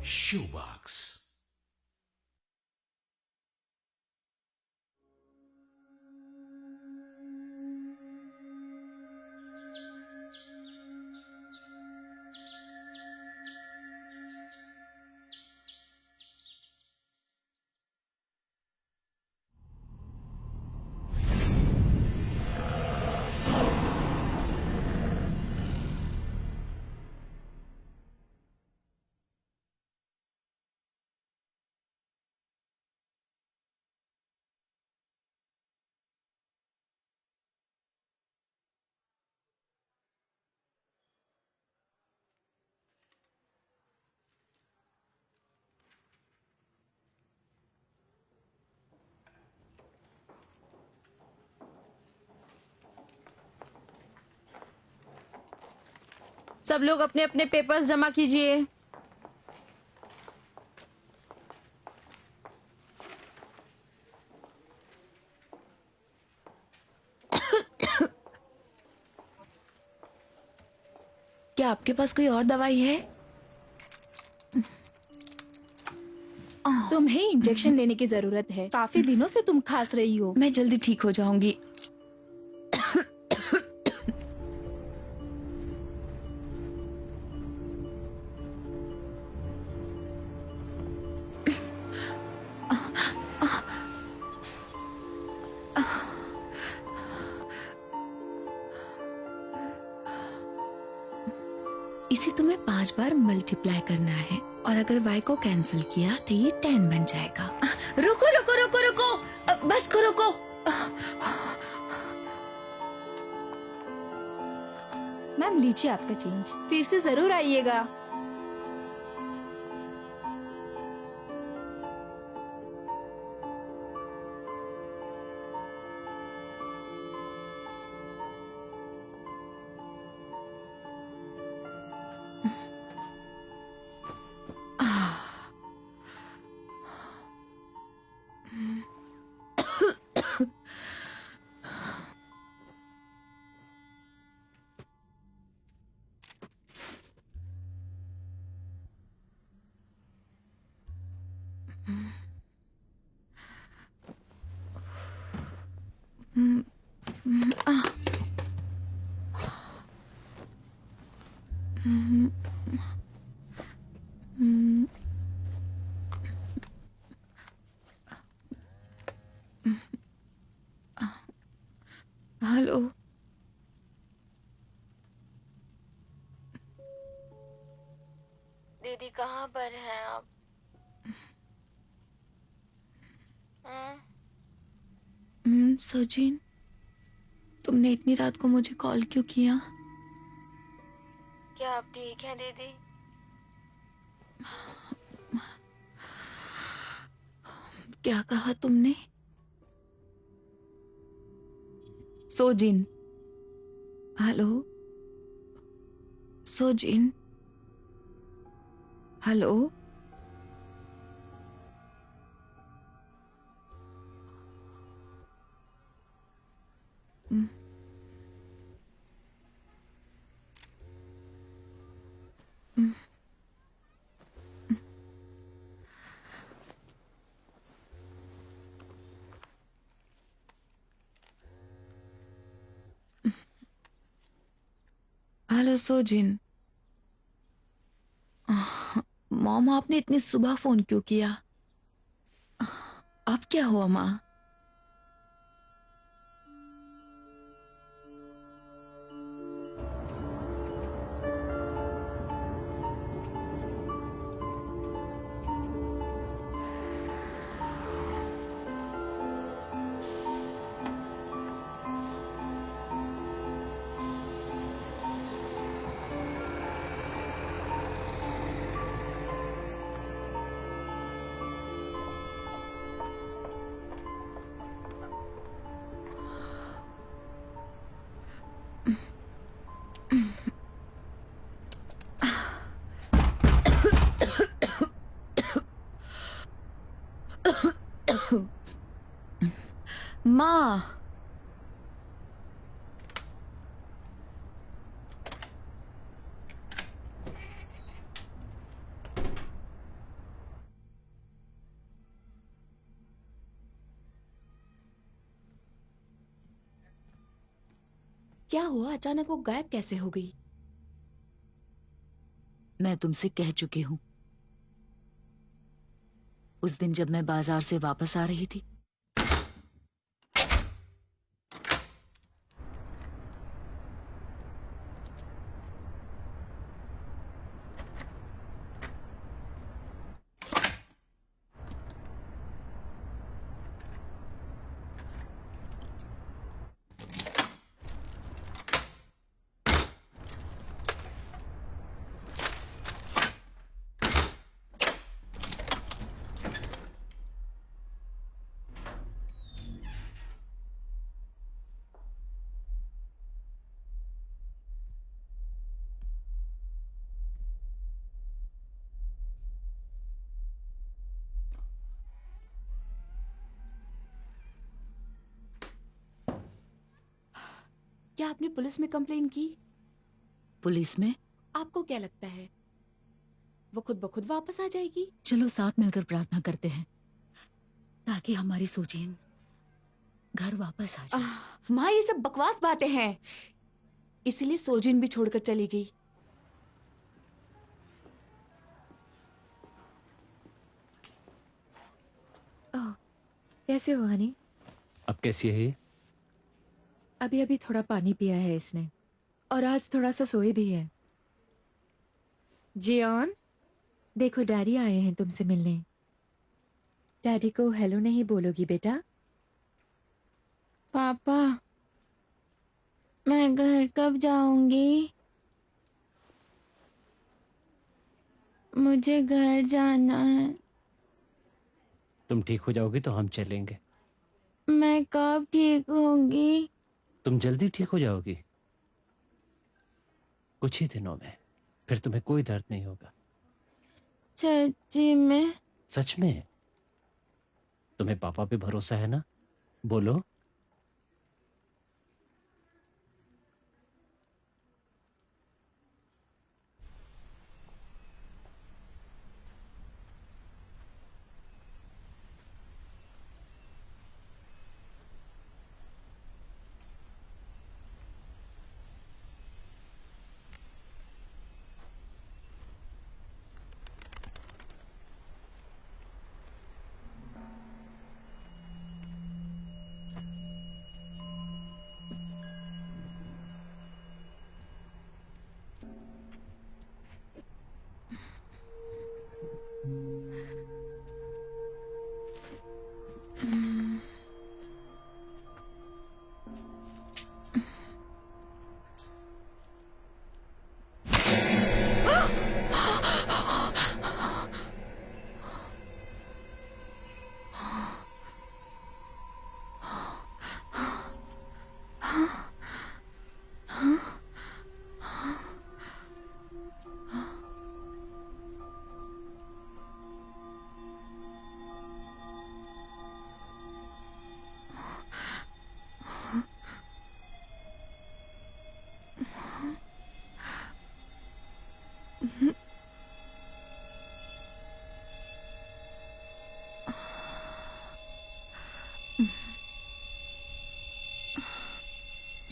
Shoebox. सब लोग अपने अपने पेपर्स जमा कीजिए। क्या आपके पास कोई और दवाई है? तुम्हें इंजेक्शन लेने की जरूरत है। काफी दिनों से तुम खांस रही हो। मैं जल्दी ठीक हो जाऊंगी। इसे तुम्हें 5 बार मल्टीप्लाई करना है और अगर y को कैंसिल किया तो ये 10 बन जाएगा। रुको रुको रुको रुको, बस करो रुको। मैम लीजिए आपका चेंज। फिर से जरूर आइएगा। हेलो, दीदी कहाँ पर हैं आप? सचिन, तुमने इतनी रात को मुझे कॉल क्यों किया? क्या आप ठीक हैं दीदी? क्या कहा तुमने? Sozin, hello Sozin, hello. Hello Sozin. Mom, आपने इतनी सुबह फोन क्यों किया? अब क्या हुआ माँ? माँ, क्या हुआ? अचानक वो गायब कैसे हो गई? मैं तुमसे कह चुकी हूँ उस दिन जब मैं बाजार से वापस आ रही थी। क्या आपने पुलिस में कंप्लेन की? पुलिस में? आपको क्या लगता है वो खुद ब खुद वापस आ जाएगी? चलो साथ मिलकर प्रार्थना करते हैं ताकि हमारी सोजीन घर वापस आ जाए। माँ, ये सब बकवास बातें हैं। इसीलिए सोजिन भी छोड़कर चली गई। कैसे हो हनी? अब कैसी है ये? अभी अभी थोड़ा पानी पिया है इसने और आज थोड़ा सा सोई भी है। जियोन, देखो डैडी आए हैं तुमसे मिलने। डैडी को हेलो नहीं बोलोगी बेटा? पापा, मैं घर कब जाऊंगी? मुझे घर जाना है। तुम ठीक हो जाओगी तो हम चलेंगे। मैं कब ठीक होंगी? तुम जल्दी ठीक हो जाओगी, कुछ ही दिनों में। फिर तुम्हें कोई दर्द नहीं होगा। सच्ची में? सच में। तुम्हें पापा पे भरोसा है ना? बोलो।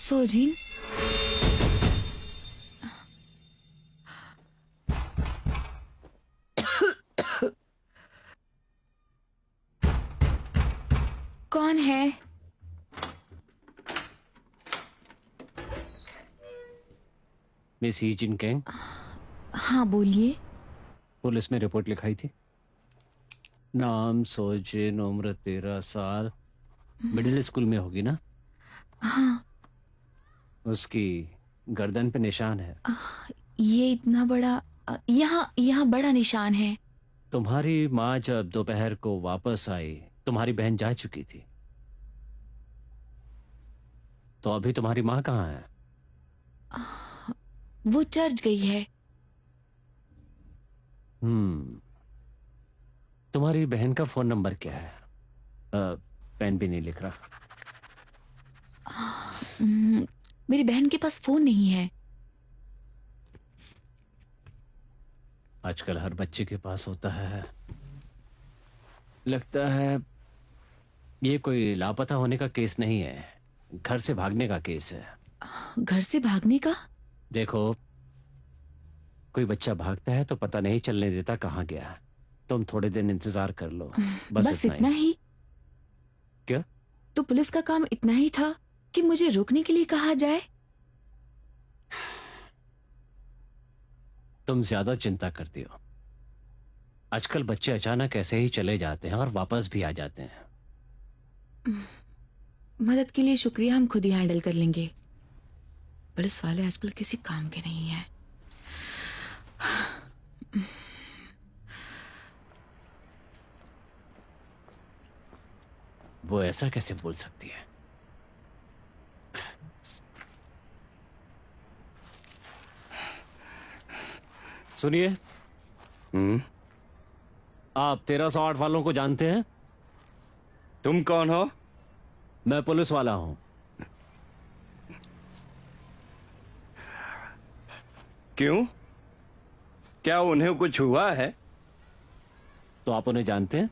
सोजिन, कौन है? मिस ही जिन कैंग, हाँ बोलिए। पुलिस में रिपोर्ट लिखाई थी। नाम सोजिन, उम्र 13 साल, मिडिल स्कूल में होगी ना? हाँ, उसकी गर्दन पे निशान है। ये इतना बड़ा, यहाँ यहाँ बड़ा निशान है। तुम्हारी माँ जब दोपहर को वापस आई, तुम्हारी बहन जा चुकी थी। तो अभी तुम्हारी माँ कहाँ है? वो चर्च गई है। तुम्हारी बहन का फोन नंबर क्या है? पेन भी नहीं लिख रहा। मेरी बहन के पास फोन नहीं है। आजकल हर बच्चे के पास होता है। लगता है ये कोई लापता होने का केस नहीं है, घर से भागने का केस है। घर से भागने का? देखो, कोई बच्चा भागता है तो पता नहीं चलने देता कहाँ गया। तुम थोड़े दिन इंतजार कर लो, बस इतना ही? क्या? तो पुलिस का काम इतना ही था कि मुझे रोकने के लिए कहा जाए? तुम ज्यादा चिंता करती हो। आजकल बच्चे अचानक ऐसे ही चले जाते हैं और वापस भी आ जाते हैं। मदद के लिए शुक्रिया, हम खुद ही हैंडल कर लेंगे। पुलिस वाले आजकल किसी काम के नहीं हैं। वो ऐसा कैसे बोल सकती है? सुनिए, आप 1308 वालों को जानते हैं? तुम कौन हो? मैं पुलिस वाला हूं। क्यों? क्या उन्हें कुछ हुआ है? तो आप उन्हें जानते हैं?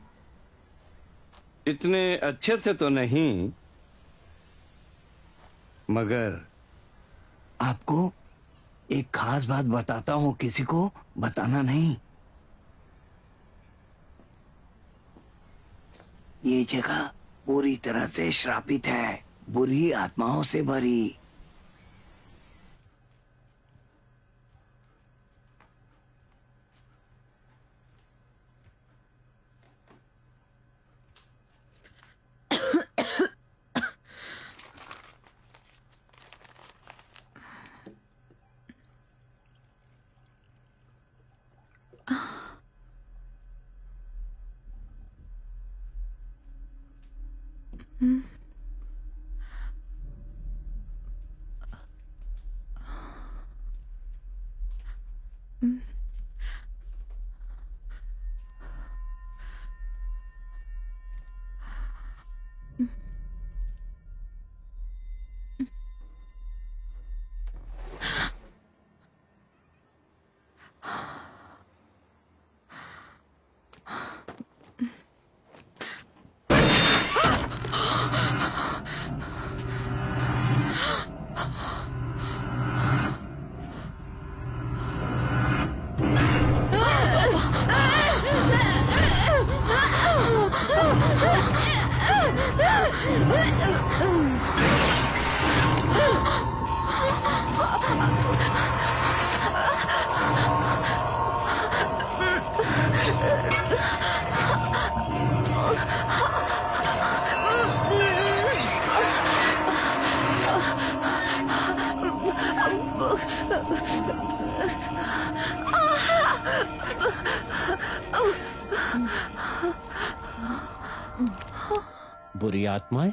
इतने अच्छे से तो नहीं, मगर आपको एक खास बात बताता हूं, किसी को बताना नहीं। ये जगह पूरी तरह से श्रापित है, बुरी आत्माओं से भरी। बुरी आत्माएं?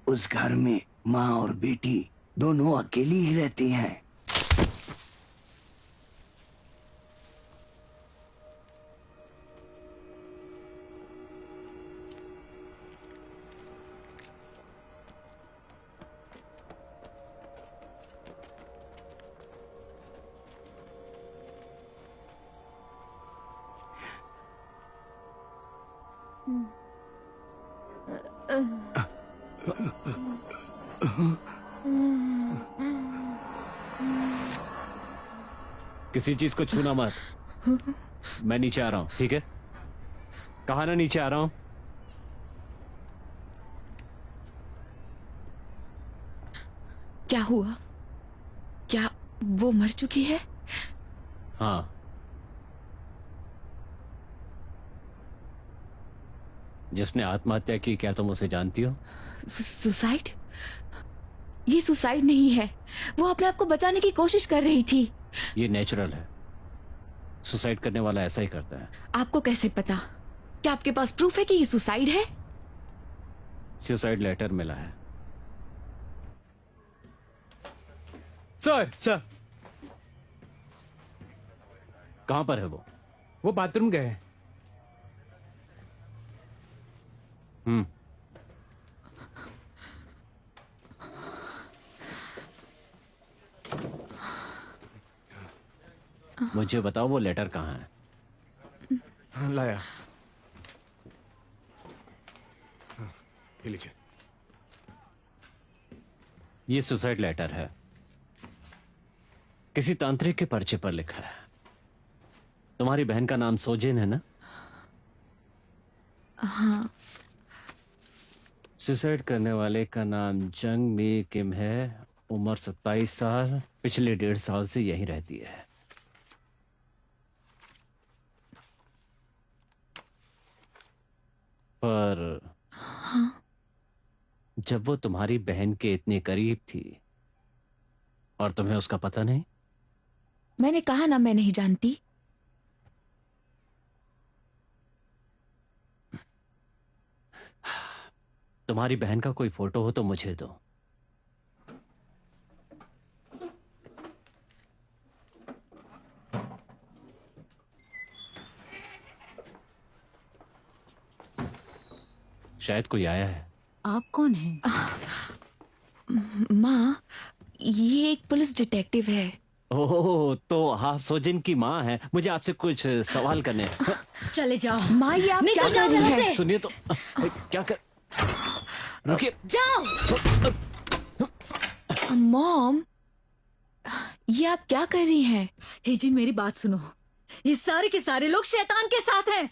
उस घर में माँ और बेटी दोनों अकेली ही रहती हैं। किसी चीज को छूना मत। मैं नीचे आ रहा हूं, ठीक है? कहा ना नीचे आ रहा हूं। क्या हुआ? क्या वो मर चुकी है? हाँ, जिसने आत्महत्या की, क्या तुम उसे जानती हो? सुसाइड? ये सुसाइड नहीं है, वो अपने आप को बचाने की कोशिश कर रही थी। ये नेचुरल है, सुसाइड करने वाला ऐसा ही करता है। आपको कैसे पता? क्या आपके पास प्रूफ है कि ये सुसाइड है? सुसाइड लेटर मिला है। सर कहां पर है वो? वो बाथरूम गए हैं। मुझे बताओ वो लेटर कहाँ है? हाँ, लाया। हाँ, ये लीजिए। ये सुसाइड लेटर है, किसी तांत्रिक के पर्चे पर लिखा है। तुम्हारी बहन का नाम सोजिन है ना? हाँ। सुसाइड करने वाले का नाम जंग मी किम है, उम्र 27 साल, पिछले 1.5 साल से यहीं रहती है। पर जब वो तुम्हारी बहन के इतने करीब थी और तुम्हें उसका पता नहीं? मैंने कहा ना मैं नहीं जानती। तुम्हारी बहन का कोई फोटो हो तो मुझे दो। शायद कोई आया है। आप कौन हैं? माँ, ये एक पुलिस डिटेक्टिव है। ओह, तो आप सोजिन की माँ हैं। मुझे आपसे कुछ सवाल करने हैं। चले जाओ। माँ, ये आप क्या निकल कर जाओ रही यहाँ हैं? से। सुनिए तो, क्या कर, रुकिए। जाओ। मॉम, ये आप क्या कर रही हैं? हेजिन, मेरी बात सुनो। ये सारे के सारे लोग शैतान के साथ हैं।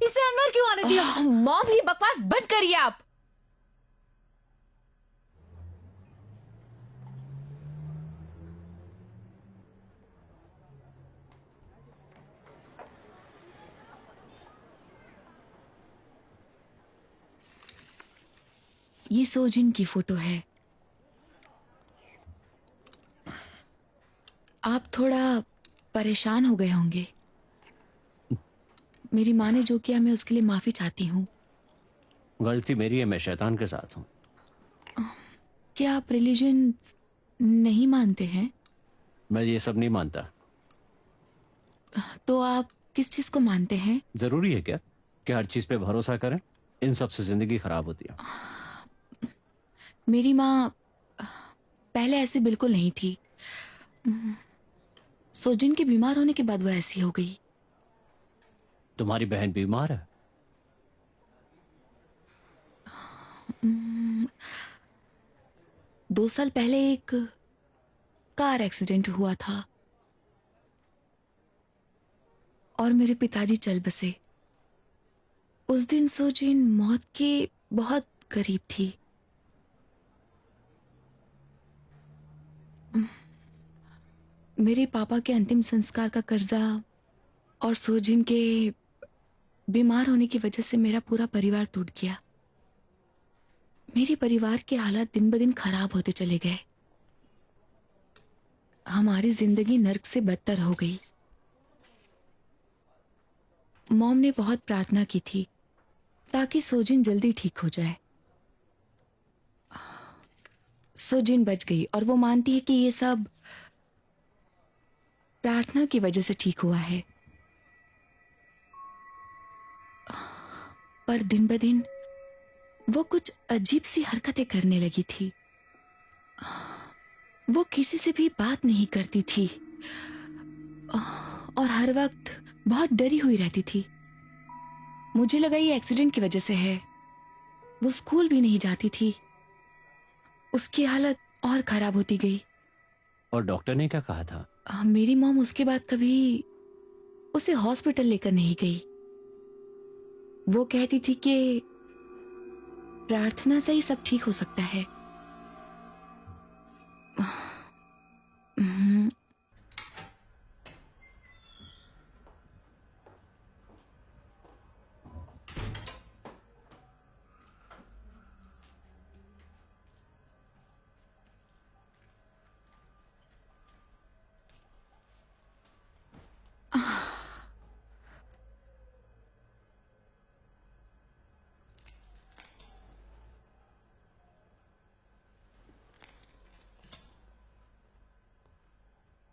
इसे अंदर क्यों आने दिया? मॉम, ये बकवास बंद करिए आप। ये सोजिन की फोटो है। आप थोड़ा परेशान हो गए होंगे। मेरी माँ ने जो किया, मैं उसके लिए माफी चाहती हूँ। गलती मेरी है, मैं शैतान के साथ हूँ। क्या आप रिलीजन नहीं मानते हैं? मैं ये सब नहीं मानता। तो आप किस चीज को मानते हैं? जरूरी है क्या कि हर चीज पे भरोसा करें? इन सब से जिंदगी खराब होती है। मेरी माँ पहले ऐसी बिल्कुल नहीं थी। सोजिन के बीमार होने के बाद वो ऐसी हो गई। तुम्हारी बहन बीमार है? 2 साल पहले एक कार एक्सीडेंट हुआ था और मेरे पिताजी चल बसे। उस दिन सोजिन मौत के बहुत करीब थी। मेरे पापा के अंतिम संस्कार का कर्जा और सोजिन के बीमार होने की वजह से मेरा पूरा परिवार टूट गया। मेरे परिवार के हालात दिन ब दिन खराब होते चले गए। हमारी जिंदगी नर्क से बदतर हो गई। मॉम ने बहुत प्रार्थना की थी ताकि सोजिन जल्दी ठीक हो जाए। सोजिन बच गई और वो मानती है कि ये सब प्रार्थना की वजह से ठीक हुआ है। पर दिन ब दिन वो कुछ अजीब सी हरकतें करने लगी थी। वो किसी से भी बात नहीं करती थी और हर वक्त बहुत डरी हुई रहती थी। मुझे लगा ये एक्सीडेंट की वजह से है। वो स्कूल भी नहीं जाती थी। उसकी हालत और खराब होती गई। और डॉक्टर ने क्या कहा था? मेरी मॉम उसके बाद कभी उसे हॉस्पिटल लेकर नहीं गई। वो कहती थी कि प्रार्थना से ही सब ठीक हो सकता है।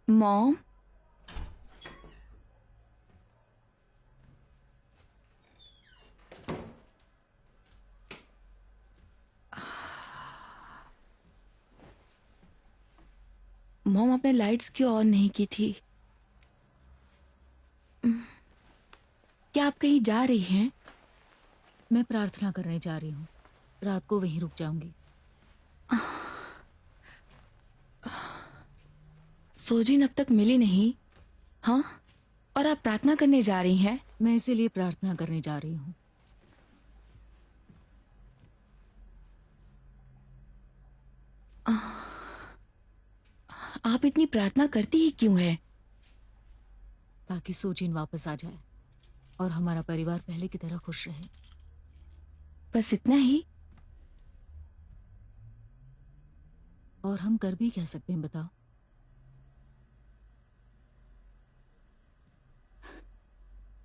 मॉम, मॉम आपने लाइट्स क्यों ऑन नहीं की थी? क्या आप कहीं जा रही हैं? मैं प्रार्थना करने जा रही हूँ, रात को वहीं रुक जाऊंगी। सोजिन अब तक मिली नहीं। हाँ, और आप प्रार्थना करने जा रही हैं? मैं इसीलिए प्रार्थना करने जा रही हूँ। आप इतनी प्रार्थना करती ही क्यों है? ताकि सोजिन वापस आ जाए और हमारा परिवार पहले की तरह खुश रहे। बस इतना ही? और हम कर भी क्या सकते हैं बताओ?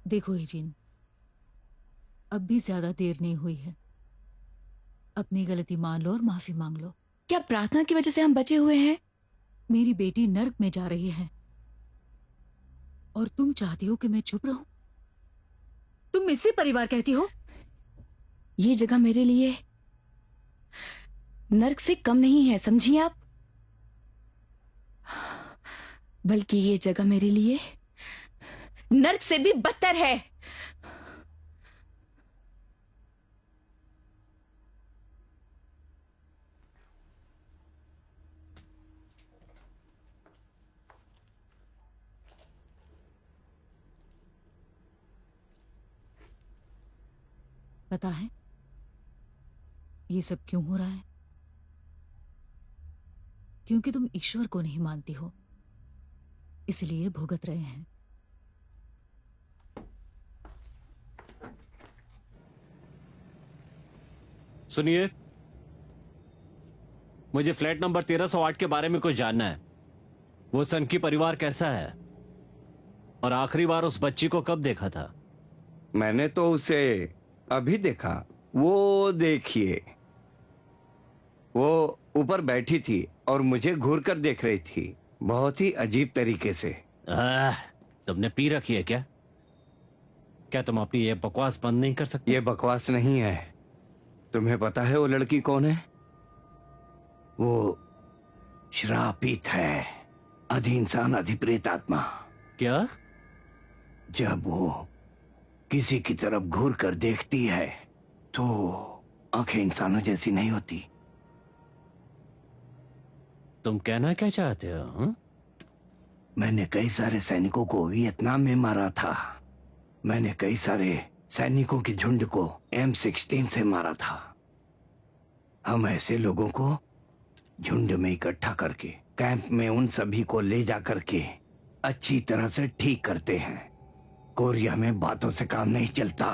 देखो हिजिन, अब भी ज्यादा देर नहीं हुई है। अपनी गलती मान लो और माफी मांग लो। क्या प्रार्थना की वजह से हम बचे हुए हैं? मेरी बेटी नर्क में जा रही है और तुम चाहती हो कि मैं चुप रहूं? तुम इसी परिवार कहती हो? ये जगह मेरे लिए नर्क से कम नहीं है, समझिए आप। बल्कि ये जगह मेरे लिए नर्क से भी बदतर है। पता है ये सब क्यों हो रहा है? क्योंकि तुम ईश्वर को नहीं मानती हो, इसलिए भुगत रहे हैं। सुनिए, मुझे फ्लैट नंबर 1308 के बारे में कुछ जानना है। वो सनकी परिवार कैसा है और आखिरी बार उस बच्ची को कब देखा था? मैंने तो उसे अभी देखा। वो देखिए, वो ऊपर बैठी थी और मुझे घूर कर देख रही थी, बहुत ही अजीब तरीके से। तुमने पी रखी है क्या? क्या तुम अपनी ये बकवास बंद नहीं कर सकते? ये बकवास नहीं है। तुम्हें पता है वो लड़की कौन है? वो श्रापित है, अधि इंसान अधिप्रेत आत्मा। क्या? जब वो किसी की तरफ घूर कर देखती है तो आंखें इंसानों जैसी नहीं होती। तुम कहना क्या चाहते हो? हाँ? मैंने कई सारे सैनिकों को वियतनाम में मारा था। मैंने कई सारे सैनिकों की झुंड को M16 से मारा था। हम ऐसे लोगों को झुंड में इकट्ठा करके कैंप में उन सभी को ले जा करके अच्छी तरह से ठीक करते हैं। कोरिया में बातों से काम नहीं चलता।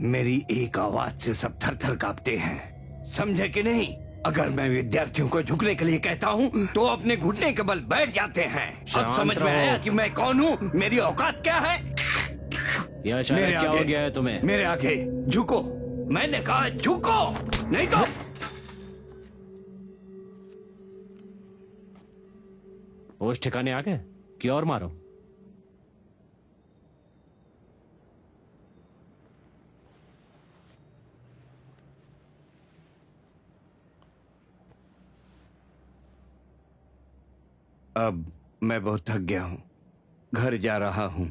मेरी एक आवाज से सब थर थर कांपते हैं, समझे कि नहीं? अगर मैं विद्यार्थियों को झुकने के लिए कहता हूँ तो अपने घुटने के बल बैठ जाते हैं। अब शांत समझ में रहो। आया कि मैं कौन हूँ, मेरी औकात क्या है? ये अचानक क्या हो गया है तुम्हें? मेरे आगे झुको। मैंने कहा झुको, नहीं तो होश ठिकाने आ गए कि और मारो? अब मैं बहुत थक गया हूँ, घर जा रहा हूँ।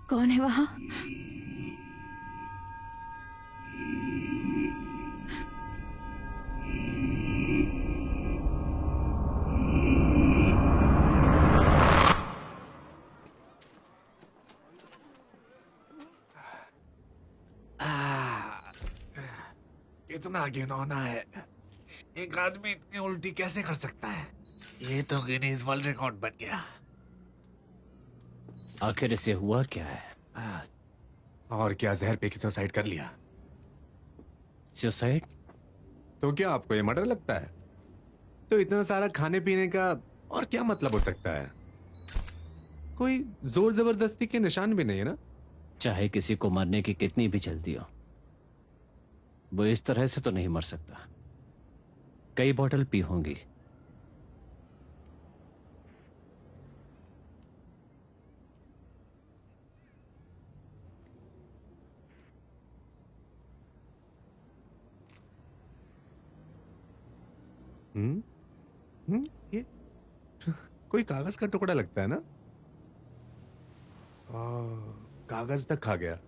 कौन है वहां? इतना घिनौना है। एक आदमी इतनी उल्टी कैसे कर सकता है? ये तो गिनीज वर्ल्ड रिकॉर्ड बन गया। आखिर इसे हुआ क्या है? और क्या जहर पे की सुसाइड कर लिया? सुसाइड? तो क्या आपको ये मर्डर लगता है? तो इतना सारा खाने पीने का और क्या मतलब हो सकता है? कोई जोर जबरदस्ती के निशान भी नहीं है ना? चाहे किसी को मरने की कितनी भी जल्दी हो, वो इस तरह से तो नहीं मर सकता। कई बोतल पी होंगी। ये कोई कागज का टुकड़ा लगता है ना? कागज तक खा गया।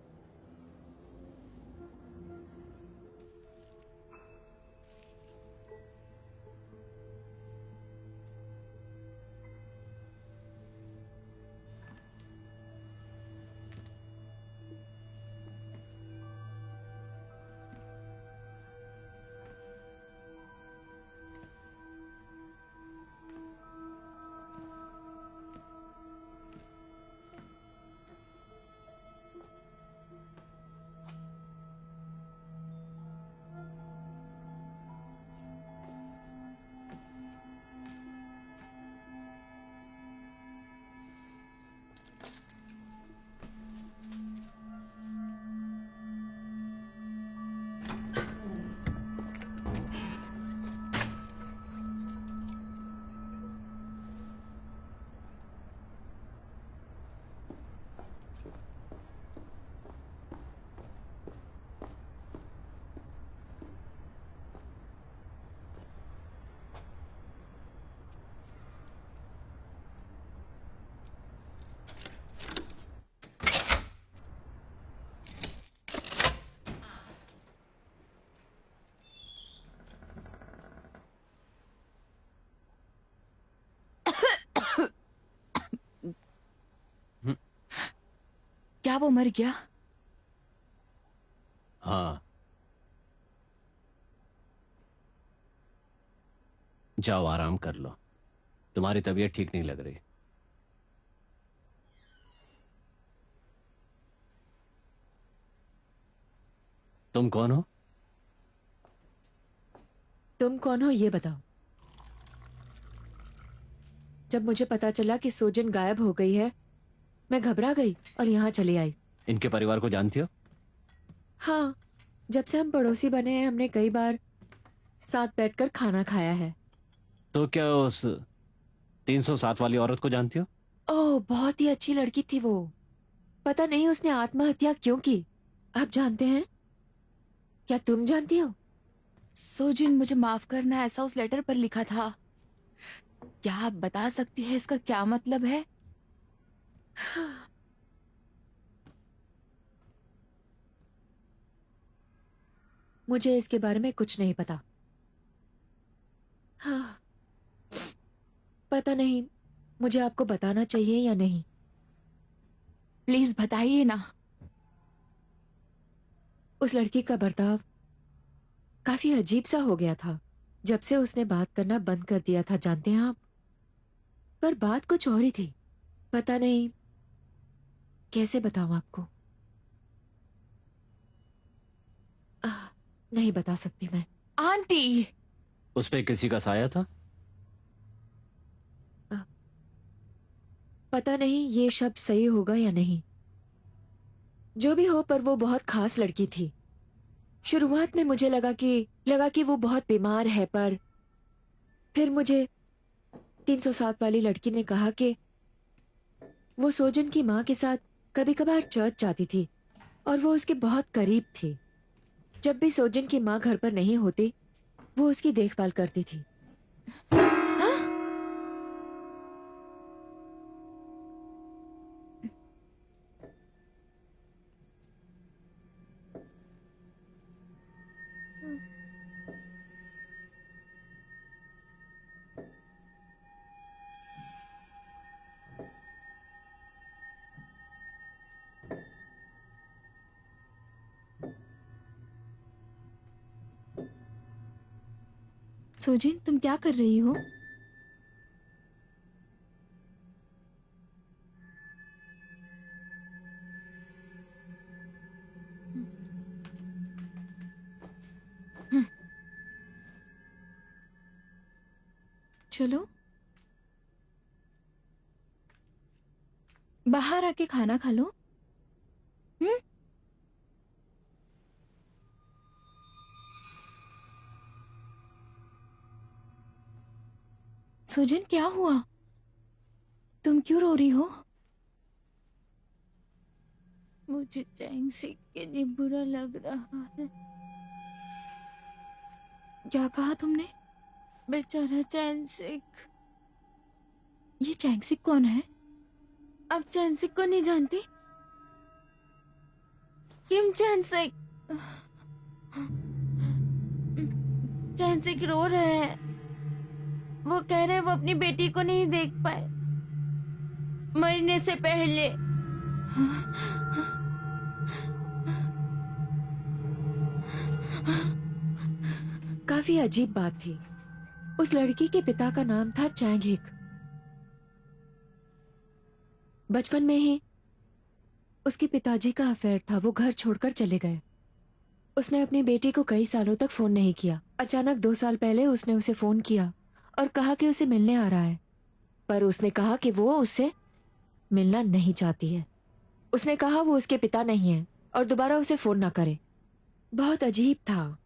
क्या वो मर गया? हाँ, जाओ आराम कर लो। तुम्हारी तबीयत ठीक नहीं लग रही। तुम कौन हो? तुम कौन हो ये बताओ। जब मुझे पता चला कि सोजन गायब हो गई है, मैं घबरा गई और यहाँ चली आई। इनके परिवार को जानती हो? हाँ, जब से हम पड़ोसी बने हैं हमने कई बार साथ बैठकर खाना खाया है। तो क्या उस 307 वाली औरत को जानती हो? ओह, बहुत ही अच्छी लड़की थी वो। पता नहीं उसने आत्महत्या क्यों की। आप जानते हैं? क्या तुम जानती हो? सोजिन, मुझे माफ करना, ऐसा उस लेटर पर लिखा था। क्या आप बता सकती है इसका क्या मतलब है? मुझे इसके बारे में कुछ नहीं पता। हाँ, पता नहीं मुझे आपको बताना चाहिए या नहीं। प्लीज बताइए ना। उस लड़की का बर्ताव काफी अजीब सा हो गया था जब से उसने बात करना बंद कर दिया था, जानते हैं आप। पर बात कुछ और ही थी, पता नहीं कैसे बताऊं आपको। नहीं बता सकती मैं। आंटी, उस पे किसी का साया था? पता नहीं ये शब्द सही होगा या नहीं, जो भी हो, पर वो बहुत खास लड़की थी। शुरुआत में मुझे लगा कि वो बहुत बीमार है, पर फिर मुझे 307 वाली लड़की ने कहा कि वो सोजन की माँ के साथ कभी कभार चर्च जाती थी और वो उसके बहुत करीब थी। जब भी सोजन की माँ घर पर नहीं होती, वो उसकी देखभाल करती थी। सोजिन, तुम क्या कर रही हो? चलो बाहर आके खाना खा लो। सुजन, क्या हुआ? तुम क्यों रो रही हो? मुझे चैंग सीख के लिए बुरा लग रहा है। क्या कहा तुमने? बेचारा चैंसिक। ये चैंसिक कौन है? अब चैंसिक को नहीं जानती? किम चैंसिक। चैंसिक रो रहे हैं। वो कह रहे हैं वो अपनी बेटी को नहीं देख पाए मरने से पहले। काफी अजीब बात थी। उस लड़की के पिता का नाम था चैंग हिक। बचपन में ही उसके पिताजी का अफेयर था, वो घर छोड़कर चले गए। उसने अपनी बेटी को कई सालों तक फोन नहीं किया। अचानक 2 साल पहले उसने उसे फोन किया और कहा कि उसे मिलने आ रहा है, पर उसने कहा कि वो उससे मिलना नहीं चाहती है। उसने कहा वो उसके पिता नहीं है और दोबारा उसे फोन ना करे। बहुत अजीब था।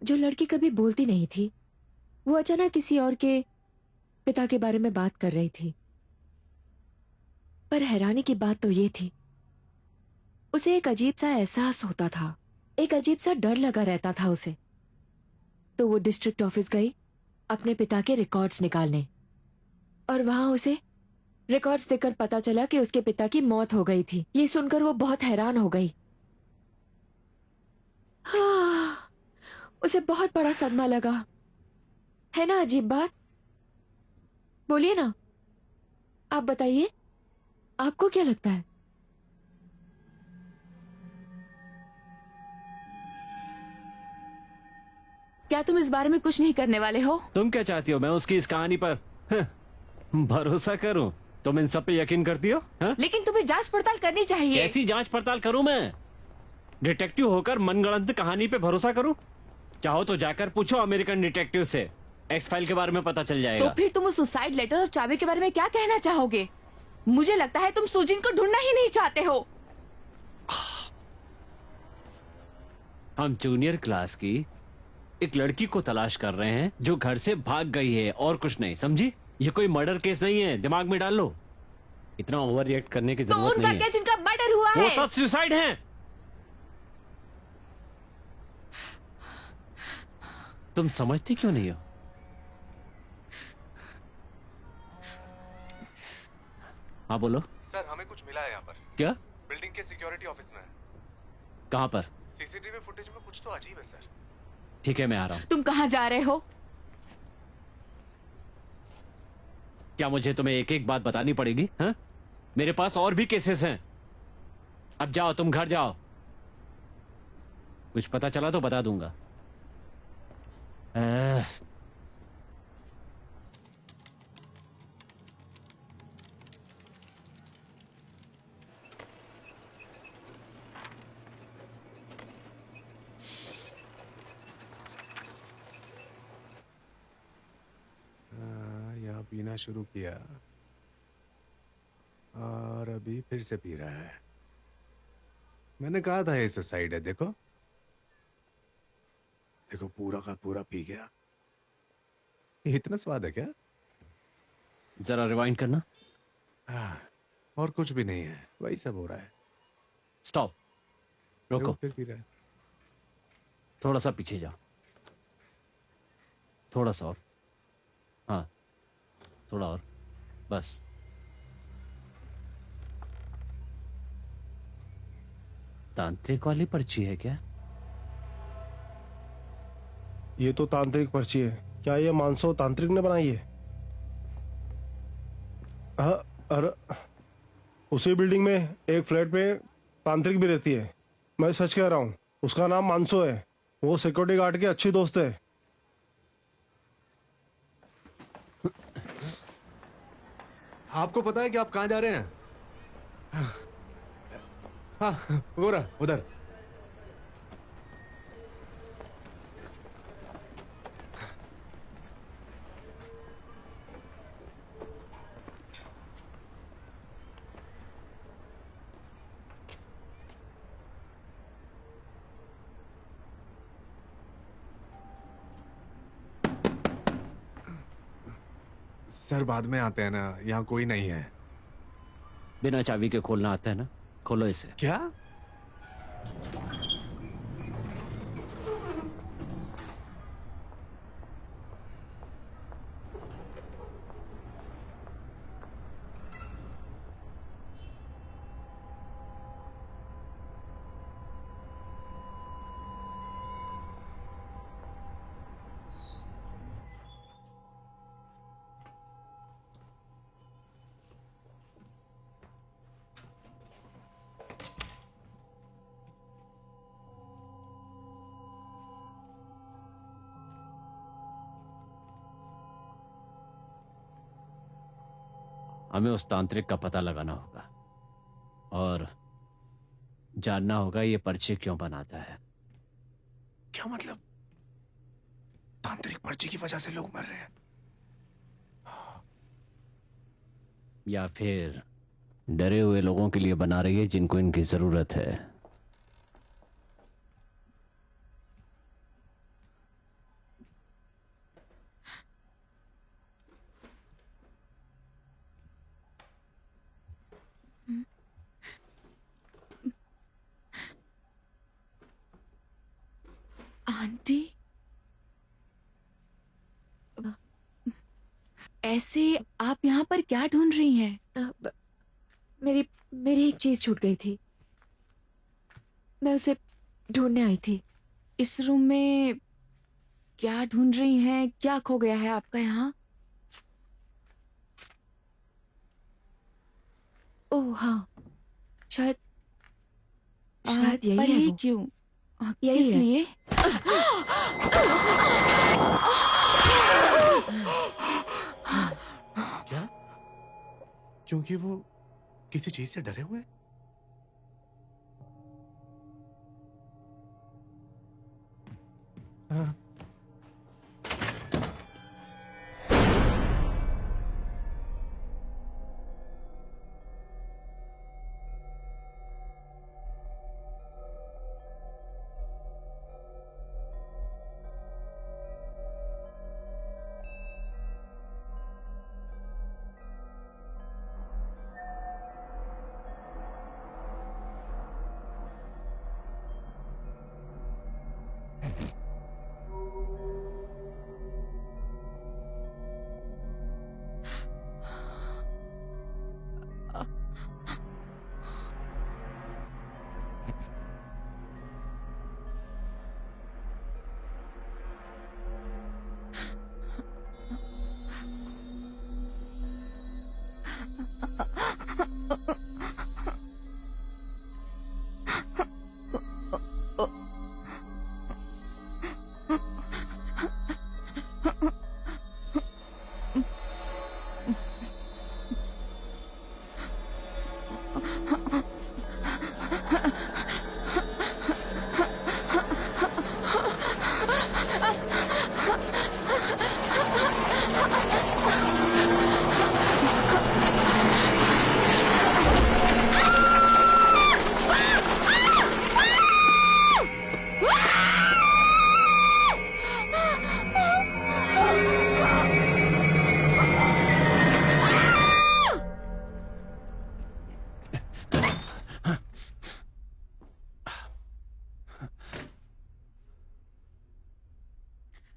जो लड़की कभी बोलती नहीं थी, वो अचानक किसी और के पिता के बारे में बात कर रही थी। पर हैरानी की बात तो ये थी, उसे एक अजीब सा एहसास होता था, एक अजीब सा डर लगा रहता था उसे। तो वो डिस्ट्रिक्ट ऑफिस गई अपने पिता के रिकॉर्ड्स निकालने, और वहां उसे रिकॉर्ड्स देखकर पता चला कि उसके पिता की मौत हो गई थी। ये सुनकर वो बहुत हैरान हो गई। उसे बहुत बड़ा सदमा लगा, है ना? अजीब बात। बोलिए ना, आप बताइए, आपको क्या लगता है? क्या तुम इस बारे में कुछ नहीं करने वाले हो? तुम क्या चाहती हो मैं उसकी इस कहानी पर भरोसा करूं? तुम इन सब पे यकीन करती हो? लेकिन तुम्हें जांच पड़ताल करनी चाहिए। कैसी जांच पड़ताल करूं मैं? डिटेक्टिव होकर मनगढ़ंत कहानी पे भरोसा करूं? चाहो तो जाकर पूछो अमेरिकन डिटेक्टिव से, एक्स फाइल के बारे में पता चल जाएगा। तो फिर तुम उस सुसाइड लेटर और चाबी के बारे में क्या कहना चाहोगे? मुझे लगता है तुम सुजिन को ढूंढना ही नहीं चाहते हो। हम जूनियर क्लास की एक लड़की को तलाश कर रहे हैं जो घर से भाग गई है, और कुछ नहीं, समझी? ये कोई मर्डर केस नहीं है, दिमाग में डाल लो। इतना ओवर रिएक्ट करने की तो जरूरत उनका नहीं क्या है। जिनका मर्डर हुआ वो है? सब सुसाइड हैं। तुम समझती क्यों नहीं हो? हाँ बोलो। सर, हमें कुछ मिला है यहाँ पर। क्या? बिल्डिंग के सिक्योरिटी ऑफिस में। कहाँ पर? सीसीटीवी फुटेज में कुछ तो अजीब है सर। ठीक है, मैं आ रहा हूँ। तुम कहाँ जा रहे हो? क्या मुझे तुम्हें एक एक बात बतानी पड़ेगी? हाँ? मेरे पास और भी केसेस हैं। अब जाओ, तुम घर जाओ। कुछ पता चला तो बता दूंगा। अह, यहाँ पीना शुरू किया और अभी फिर से पी रहा है। मैंने कहा था ये सुसाइड है। देखो देखो, पूरा का पूरा पी गया। ये इतना स्वाद है क्या? जरा रिवाइंड करना। और कुछ भी नहीं है, वही सब हो रहा है। स्टॉप, रोको, फिर पी रहा है। थोड़ा सा पीछे जाओ, थोड़ा सा और, हाँ थोड़ा और, बस। तांत्रिक वाली पर्ची है क्या? ये तो तांत्रिक पर्ची है। क्या ये मानसो तांत्रिक ने बनाई है? हाँ, अरे उसी बिल्डिंग में एक फ्लैट पे तांत्रिक भी रहती है। मैं सच कह रहा हूँ, उसका नाम मानसो है। वो सिक्योरिटी गार्ड की अच्छी दोस्त है। आपको पता है कि आप कहाँ जा रहे हैं? हाँ, वो रहा उधर। सर बाद में आते हैं ना, यहाँ कोई नहीं है। बिना चाबी के खोलना आता है ना? खोलो इसे। क्या? हमें उस तांत्रिक का पता लगाना होगा और जानना होगा ये पर्ची क्यों बनाता है। क्या मतलब? तांत्रिक पर्ची की वजह से लोग मर रहे हैं? या फिर डरे हुए लोगों के लिए बना रही है जिनको इनकी जरूरत है। आंटी, ऐसे आप यहाँ पर क्या ढूंढ रही हैं? मेरी मेरी एक चीज छूट गई थी, मैं उसे ढूंढने आई थी। इस रूम में क्या ढूंढ रही हैं? क्या खो गया है आपका यहाँ? ओह हाँ, शायद पर यही है ये वो। क्यों? यही किस है। लिए? क्या? क्योंकि वो किसी चीज से डरे हुए हैं? हाँ।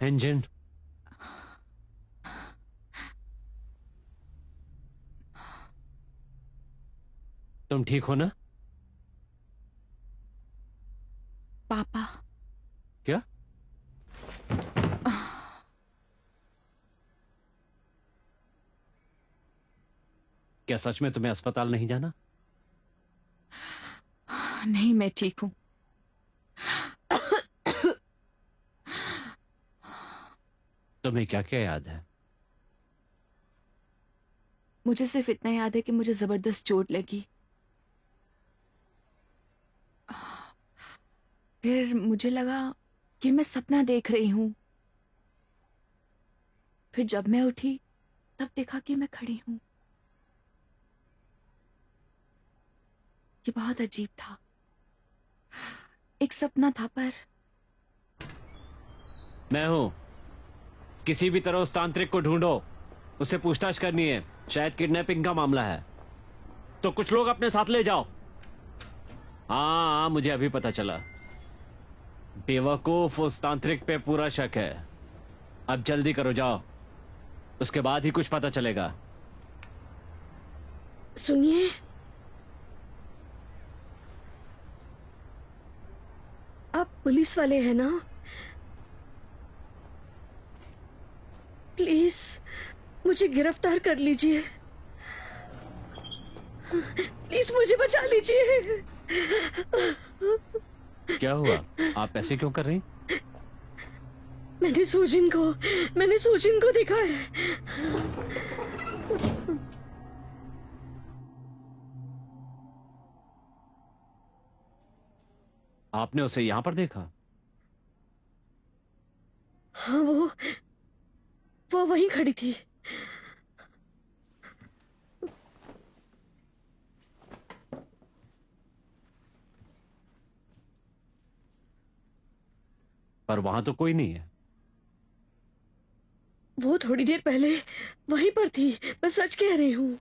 इंजन। तुम ठीक हो ना? पापा, क्या? क्या सच में तुम्हें अस्पताल नहीं जाना? नहीं, मैं ठीक हूँ। तुम्हें क्या क्या याद है? मुझे सिर्फ इतना याद है कि मुझे जबरदस्त चोट लगी। फिर मुझे लगा कि मैं सपना देख रही हूं। फिर जब मैं उठी तब देखा कि मैं खड़ी हूं। ये बहुत अजीब था। एक सपना था पर मैं हूं। किसी भी तरह उस तांत्रिक को ढूंढो। उससे पूछताछ करनी है। शायद किडनैपिंग का मामला है। तो कुछ लोग अपने साथ ले जाओ। हाँ, मुझे अभी पता चला। बेवकूफ, उस तांत्रिक पे पूरा शक है। अब जल्दी करो, जाओ। उसके बाद ही कुछ पता चलेगा। सुनिए, आप पुलिस वाले हैं ना? प्लीज मुझे गिरफ्तार कर लीजिए। प्लीज मुझे बचा लीजिए। क्या हुआ? आप ऐसे क्यों कर रही? मैंने सूजिन को देखा है। आपने उसे यहां पर देखा? हाँ, वो वहीं खड़ी थी। पर वहां तो कोई नहीं है। वो थोड़ी देर पहले वहीं पर थी। मैं सच कह रही हूँ।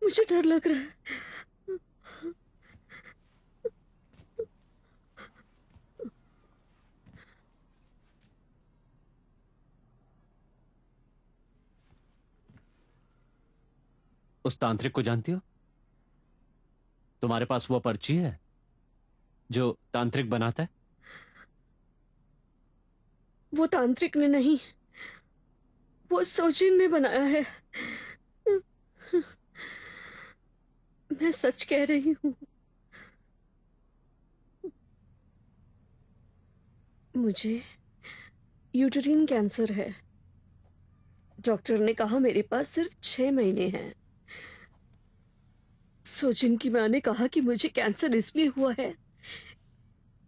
मुझे डर लग रहा है। उस तांत्रिक को जानती हो? तुम्हारे पास वो पर्ची है जो तांत्रिक बनाता है? वो तांत्रिक ने नहीं, वो सोजिन ने बनाया है। मैं सच कह रही हूँ। मुझे यूटरीन कैंसर है। डॉक्टर ने कहा मेरे पास सिर्फ 6 महीने हैं। सोजिन की मां ने कहा कि मुझे कैंसर इसलिए हुआ है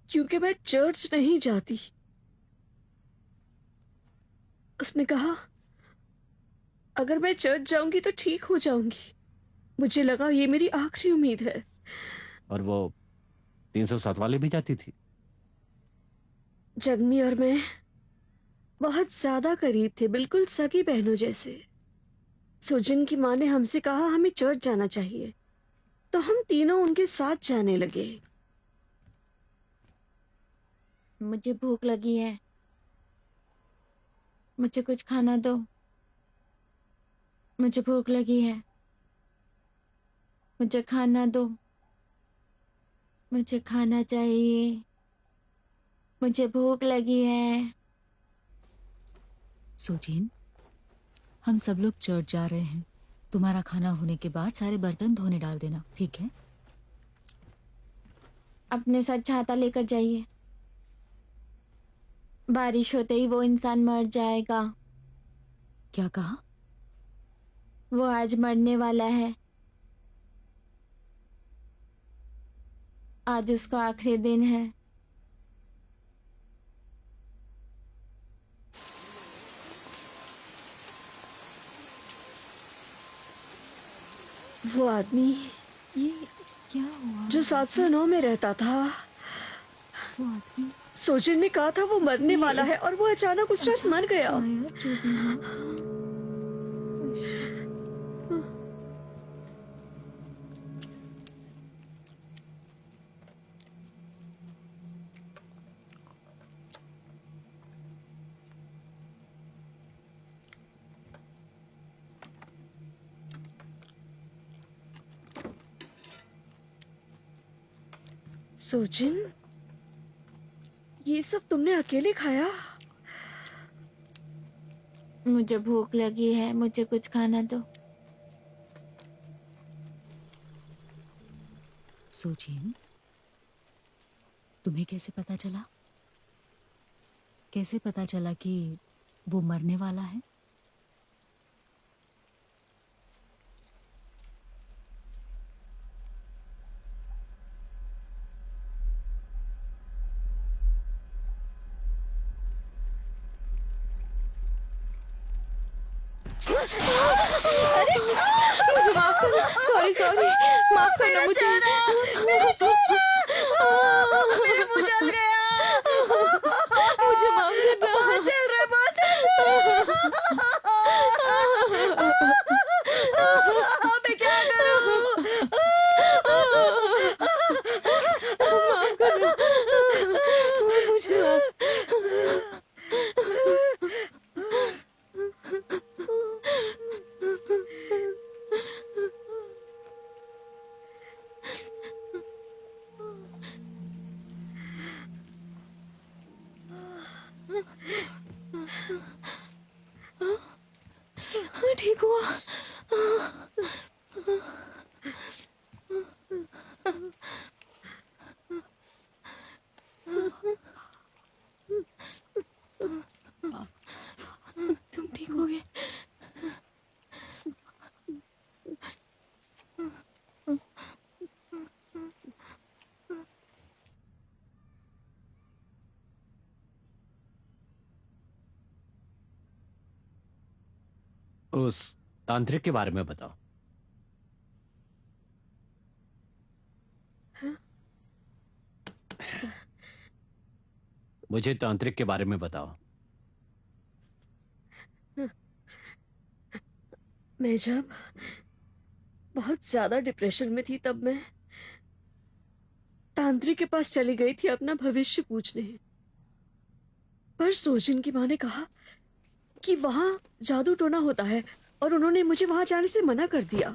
क्योंकि मैं चर्च नहीं जाती। उसने कहा अगर मैं चर्च जाऊंगी तो ठीक हो जाऊंगी। मुझे लगा ये मेरी आखिरी उम्मीद है। और वो 307 वाले भी जाती थी? जगमी और मैं बहुत ज्यादा करीब थे, बिल्कुल सगी बहनों जैसे। सुजिन की मां ने हमसे कहा हमें चर्च जाना चाहिए, तो हम तीनों उनके साथ जाने लगे। मुझे भूख लगी है, मुझे कुछ खाना दो। मुझे भूख लगी है, मुझे खाना दो। मुझे खाना चाहिए, मुझे भूख लगी है। सोजिन, हम सब लोग चर्च जा रहे हैं। तुम्हारा खाना होने के बाद सारे बर्तन धोने डाल देना, ठीक है? अपने साथ छाता लेकर जाइए। बारिश होते ही वो इंसान मर जाएगा। क्या कहा? वो आज मरने वाला है। आज उसका आखिरी दिन है। वो आदमी ये क्या हुआ? जो 709 में रहता था, वो आदमी सोजिन ने कहा था वो मरने वाला है और वो अचानक उस रात मर गया। आया जो भी हो। सोजिन, ये सब तुमने अकेले खाया? मुझे भूख लगी है, मुझे कुछ खाना दो। सोजिन, तुम्हें कैसे पता चला? कैसे पता चला कि वो मरने वाला है? मुझे माफ करना, सॉरी सॉरी, माफ करना मुझे। मुझे माफ करना। मैं क्या करूं? माफ करना मुझे, माफ। ठीक हुआ। तुम ठीक हो गए? उस तांत्रिक के बारे में बताओ। मुझे तांत्रिक के बारे में बताओ। मैं जब बहुत ज्यादा डिप्रेशन में थी तब मैं तांत्रिक के पास चली गई थी अपना भविष्य पूछने। पर सोजिन की माँ ने कहा कि वहां जादू टोना होता है और उन्होंने मुझे वहां जाने से मना कर दिया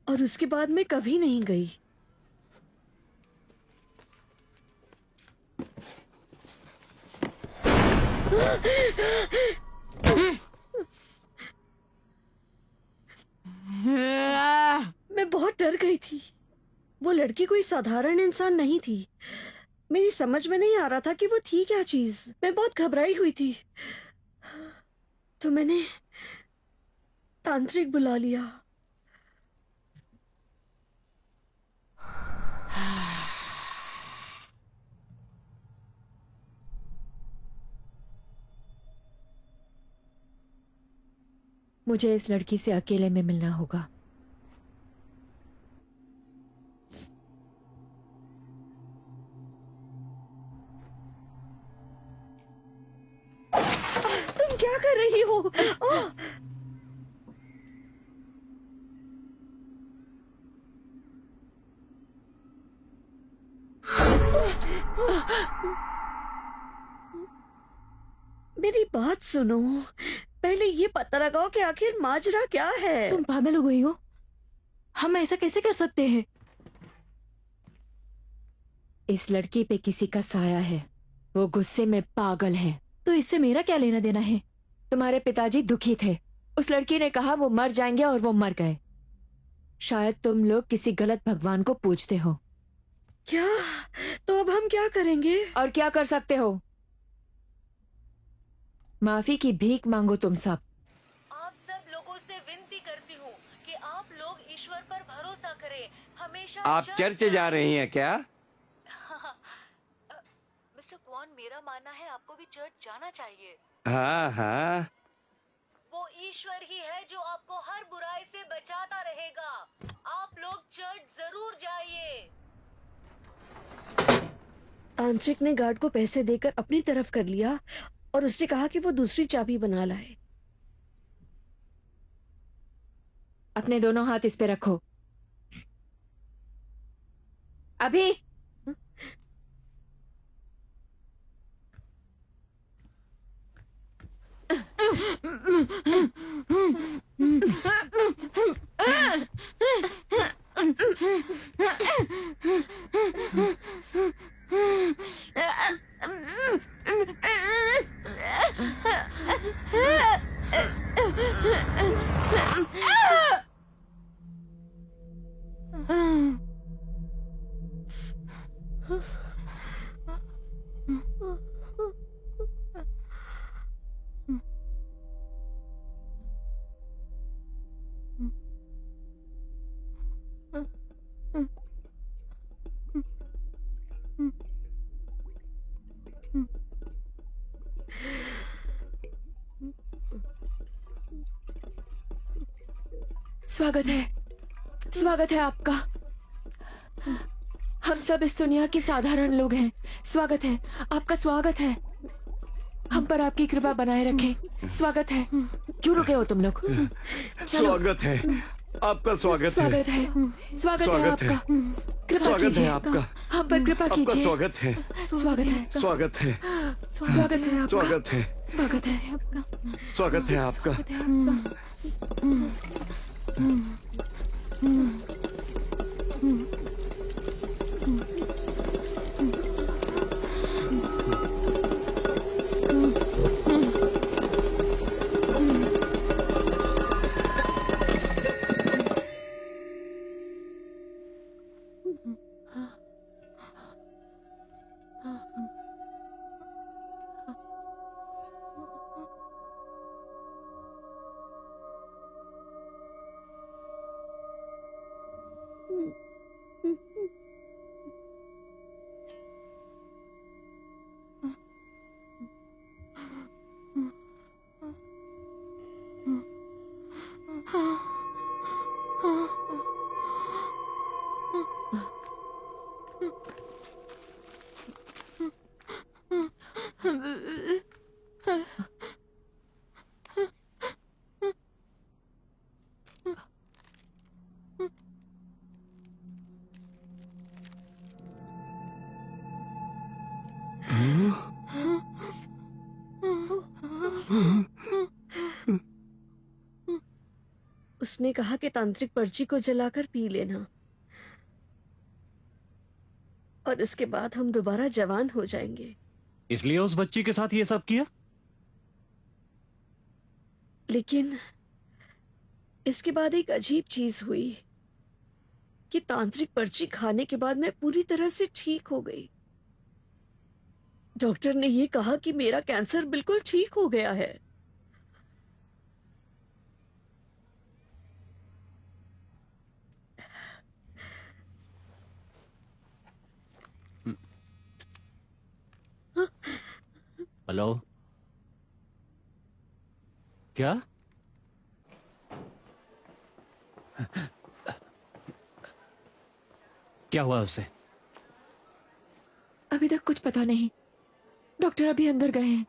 और उसके बाद मैं कभी नहीं गई। मैं बहुत डर गई थी। वो लड़की कोई साधारण इंसान नहीं थी। मेरी समझ में नहीं आ रहा था कि वो थी क्या चीज। मैं बहुत घबराई हुई थी, तो मैंने तांत्रिक बुला लिया। मुझे इस लड़की से अकेले में मिलना होगा। तुम क्या कर रही हो? आह! मेरी बात सुनो, पहले ये पता लगाओ कि आखिर माजरा क्या है। तुम पागल हो गई हो? हम ऐसा कैसे कर सकते हैं? इस लड़की पे किसी का साया है। वो गुस्से में पागल है। तो इससे मेरा क्या लेना देना है? तुम्हारे पिताजी दुखी थे। उस लड़की ने कहा वो मर जाएंगे और वो मर गए। शायद तुम लोग किसी गलत भगवान को पूजते हो। क्या? तो अब हम क्या करेंगे? और क्या कर सकते हो? माफी की भीख मांगो तुम सब। आप सब लोगों से विनती करती हूँ कि आप लोग ईश्वर पर भरोसा करें। हमेशा आप चर्च जा रही हैं क्या? मिस्टर क्वान, मेरा मानना है आपको भी चर्च जाना चाहिए। हाँ हाँ, वो ईश्वर ही है जो आपको हर बुराई से बचाता रहेगा। आप लोग चर्च जरूर जाइए। तांत्रिक ने गार्ड को पैसे देकर अपनी तरफ कर लिया और उससे कहा कि वो दूसरी चाबी बना लाए। अपने दोनों हाथ इस पे रखो। अभी स्वागत है आपका। हम सब इस दुनिया के साधारण लोग हैं। स्वागत है, आपका स्वागत है। हम पर आपकी कृपा बनाए रखें। स्वागत है। क्यों रुके हो तुम लोग? चलो। स्वागत है आपका, स्वागत है। स्वागत है, स्वागत है आपका। कृपा स्वागत है कीजिए आपका, हम पर कृपा आपका कीजिए। स्वागत है, स्वागत है, स्वागत है, स्वागत है आपका। स्वागत है, स्वागत है आपका। स्वागत है आपका। उसने कहा कि तांत्रिक पर्ची को जलाकर पी लेना और उसके बाद हम दोबारा जवान हो जाएंगे। इसलिए उस बच्ची के साथ ये सब किया? लेकिन इसके बाद एक अजीब चीज हुई कि तांत्रिक पर्ची खाने के बाद मैं पूरी तरह से ठीक हो गई। डॉक्टर ने ये कहा कि मेरा कैंसर बिल्कुल ठीक हो गया है। हेलो, क्या? क्या हुआ उसे? अभी तक कुछ पता नहीं। डॉक्टर अभी अंदर गए हैं।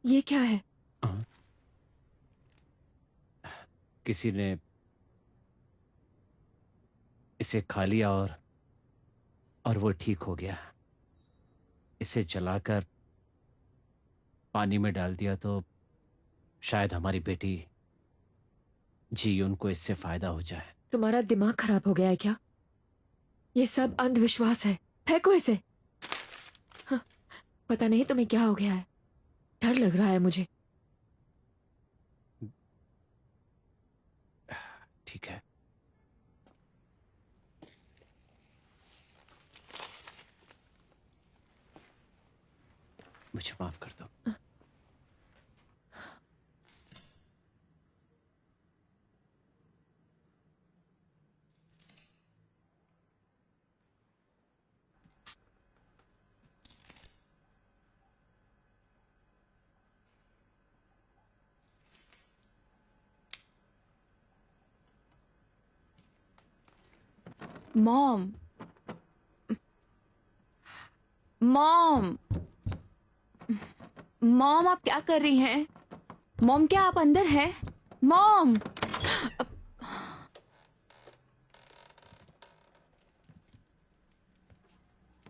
ये क्या है? किसी ने इसे खा लिया और वो ठीक हो गया। इसे जलाकर पानी में डाल दिया तो शायद हमारी बेटी जी उनको इससे फायदा हो जाए। तुम्हारा दिमाग खराब हो गया है क्या? ये सब अंधविश्वास है। फेंको इसे। हाँ, पता नहीं तुम्हें क्या हो गया है। डर लग रहा है मुझे। ठीक है। मुझे माफ कर दो। मॉम, मॉम, मॉम आप क्या कर रही हैं? मॉम क्या आप अंदर हैं? मॉम,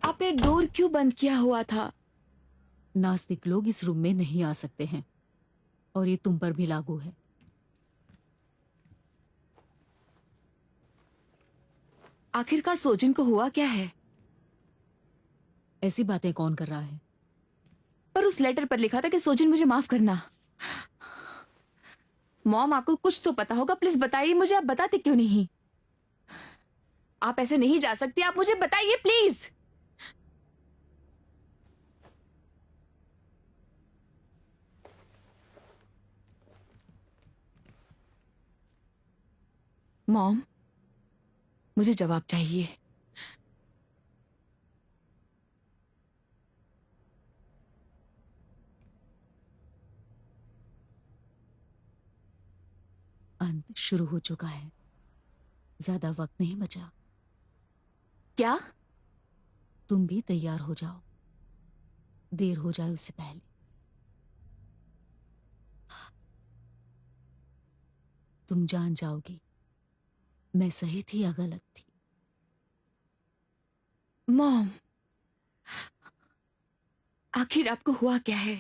आपने डोर क्यों बंद किया हुआ था? नास्तिक लोग इस रूम में नहीं आ सकते हैं और ये तुम पर भी लागू है। आखिरकार सोजिन को हुआ क्या है? ऐसी बातें कौन कर रहा है? पर उस लेटर पर लिखा था कि सोजिन मुझे माफ करना। मॉम आपको कुछ तो पता होगा, प्लीज बताइए मुझे। आप बताते क्यों नहीं? आप ऐसे नहीं जा सकती, आप मुझे बताइए प्लीज। मॉम, मुझे जवाब चाहिए। अंत शुरू हो चुका है, ज्यादा वक्त नहीं बचा। क्या? तुम भी तैयार हो जाओ, देर हो जाए उससे पहले। तुम जान जाओगी मैं सही थी या गलत थी। मॉम, आखिर आपको हुआ क्या है?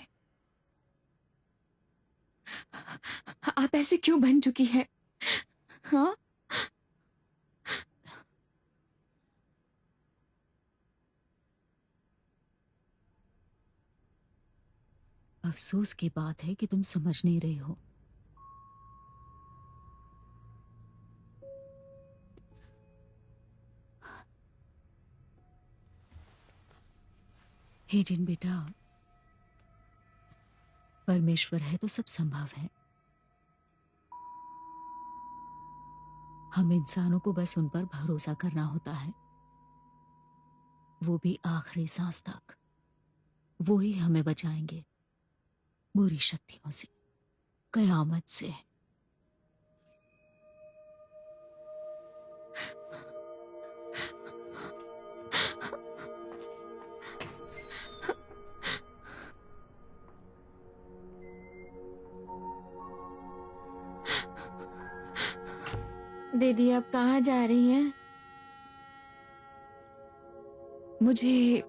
आप ऐसे क्यों बन चुकी हैं? हाँ? अफसोस की बात है कि तुम समझ नहीं रही हो। हे जिन बेटा, परमेश्वर है तो सब संभव है। हम इंसानों को बस उन पर भरोसा करना होता है, वो भी आखिरी सांस तक। वो ही हमें बचाएंगे बुरी शक्तियों से, कयामत से। दीदी आप कहाँ जा रही हैं? मुझे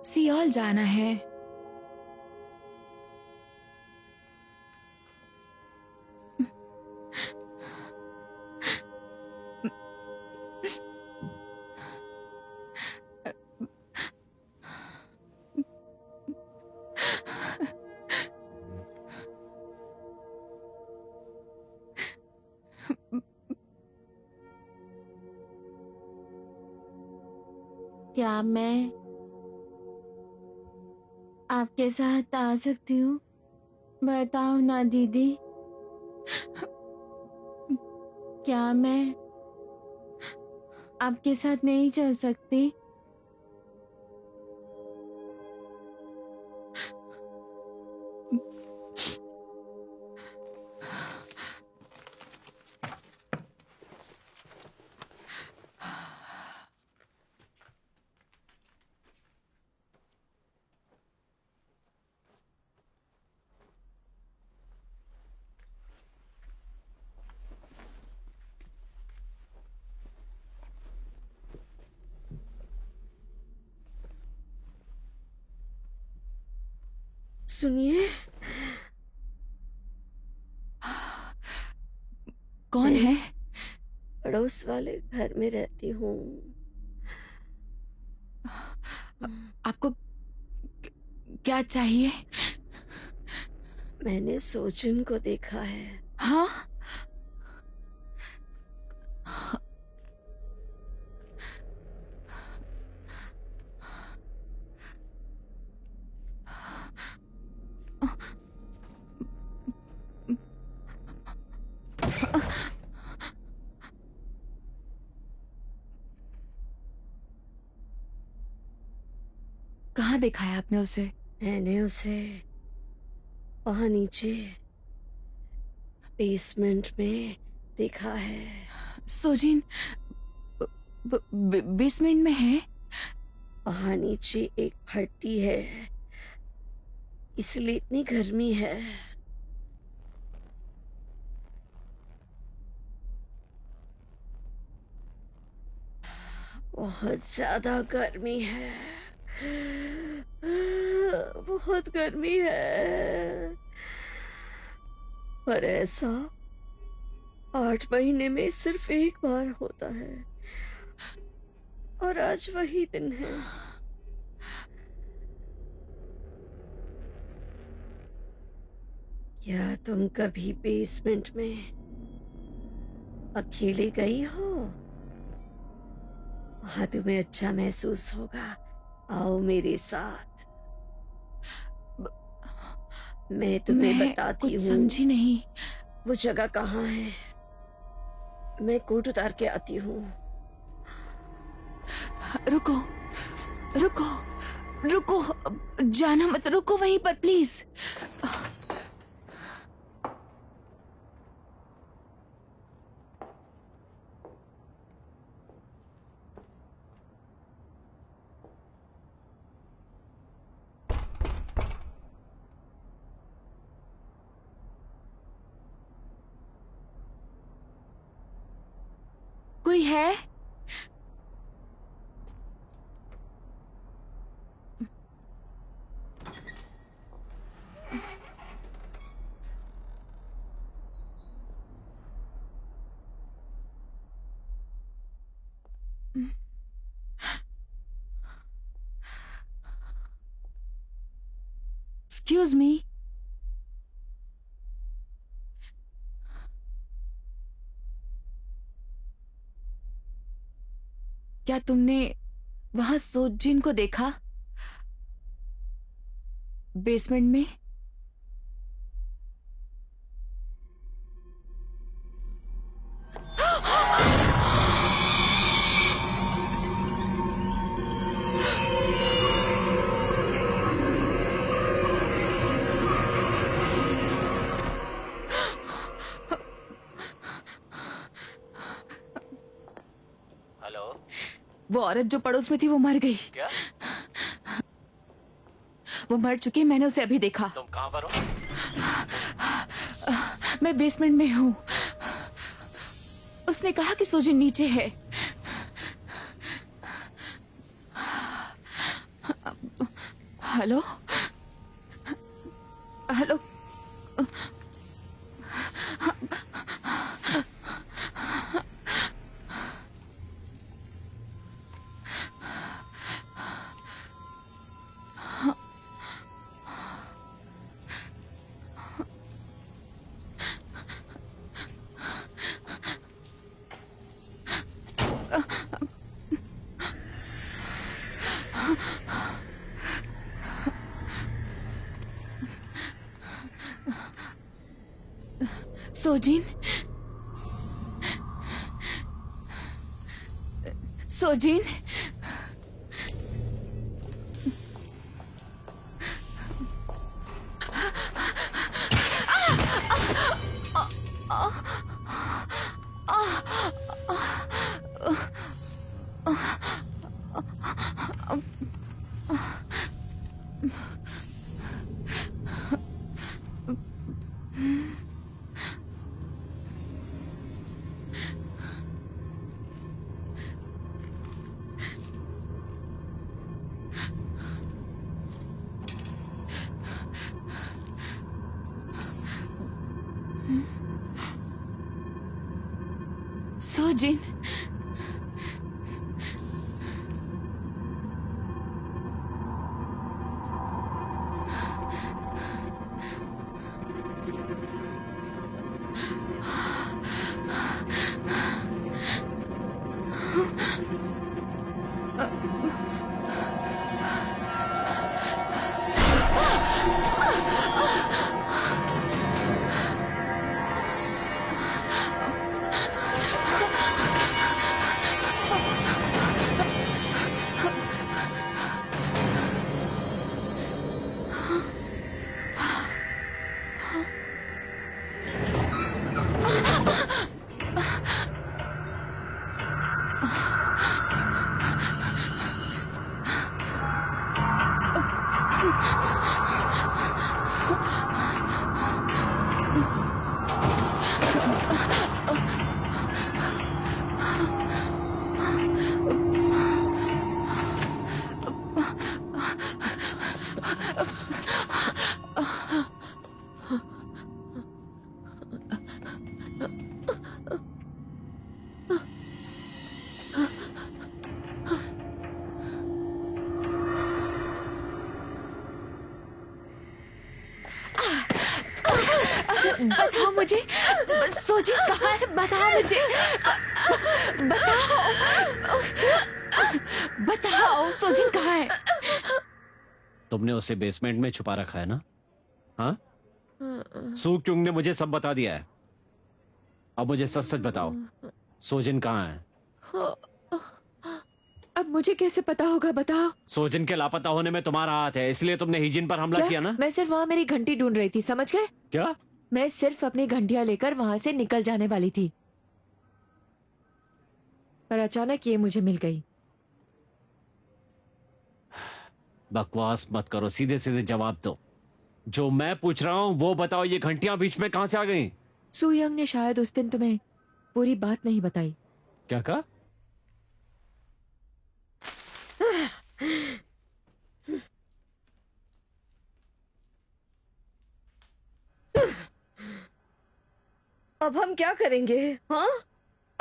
सियोल जाना है। क्या मैं आपके साथ आ सकती हूँ? बताओ ना दीदी, क्या मैं आपके साथ नहीं चल सकती? सुनिए, कौन है? पड़ोस वाले घर में रहती हूँ। आपको क्या चाहिए? मैंने सोजिन को देखा है। हाँ? कहाँ देखा है आपने उसे? मैंने उसे वहां नीचे बेसमेंट में देखा है। सोजिन, बेसमेंट में है। वहां नीचे एक भट्टी है, इसलिए इतनी गर्मी है। बहुत ज्यादा गर्मी है, बहुत गर्मी है। पर ऐसा 8 महीने में सिर्फ एक बार होता है, और आज वही दिन है। क्या तुम कभी बेसमेंट में अकेले गई हो? वहां तुम्हें अच्छा महसूस होगा। आओ मेरे साथ, मैं तुम्हें बताती कुछ हूँ समझी नहीं। वो जगह कहाँ है। मैं कोट उतार के आती हूँ। रुको रुको रुको, जाना मत, रुको वहीं पर प्लीज। कोई है? Excuse me. क्या तुमने वहां सोजिन को देखा बेसमेंट में? हेलो, वो औरत जो पड़ोस में थी वो मर गई। क्या वो मर चुकी है, मैंने उसे अभी देखा। तुम कहाँ पर हो? मैं बेसमेंट में हूँ। उसने कहा कि सोजिन नीचे है। Hello hello, Sozin, Sozin, Sozin. बताओ मुझे, सोजिन कहाँ है? बताओ मुझे, बताओ सोजिन कहाँ है? तुमने उसे बेसमेंट में छुपा रखा है ना? हाँ, सू क्योंग ने मुझे सब बता दिया है। अब मुझे सच सच बताओ, सोजिन कहाँ है? अब मुझे कैसे पता होगा, बताओ। सोजिन के लापता होने में तुम्हारा हाथ है, इसलिए तुमने हिजिन पर हमला क्या? किया ना? मैं सिर्फ वहाँ मेरी घंटी ढूंढ रही थी, समझ गए? क्या? मैं सिर्फ अपनी घंटियां लेकर वहां से निकल जाने वाली थी, पर अचानक ये मुझे मिल गई। बकवास मत करो, सीधे सीधे जवाब दो। जो मैं पूछ रहा हूँ वो बताओ, ये घंटियां बीच में कहां से आ गई? सुयंग ने शायद उस दिन तुम्हें पूरी बात नहीं बताई। क्या कहा? अब हम क्या करेंगे? हाँ,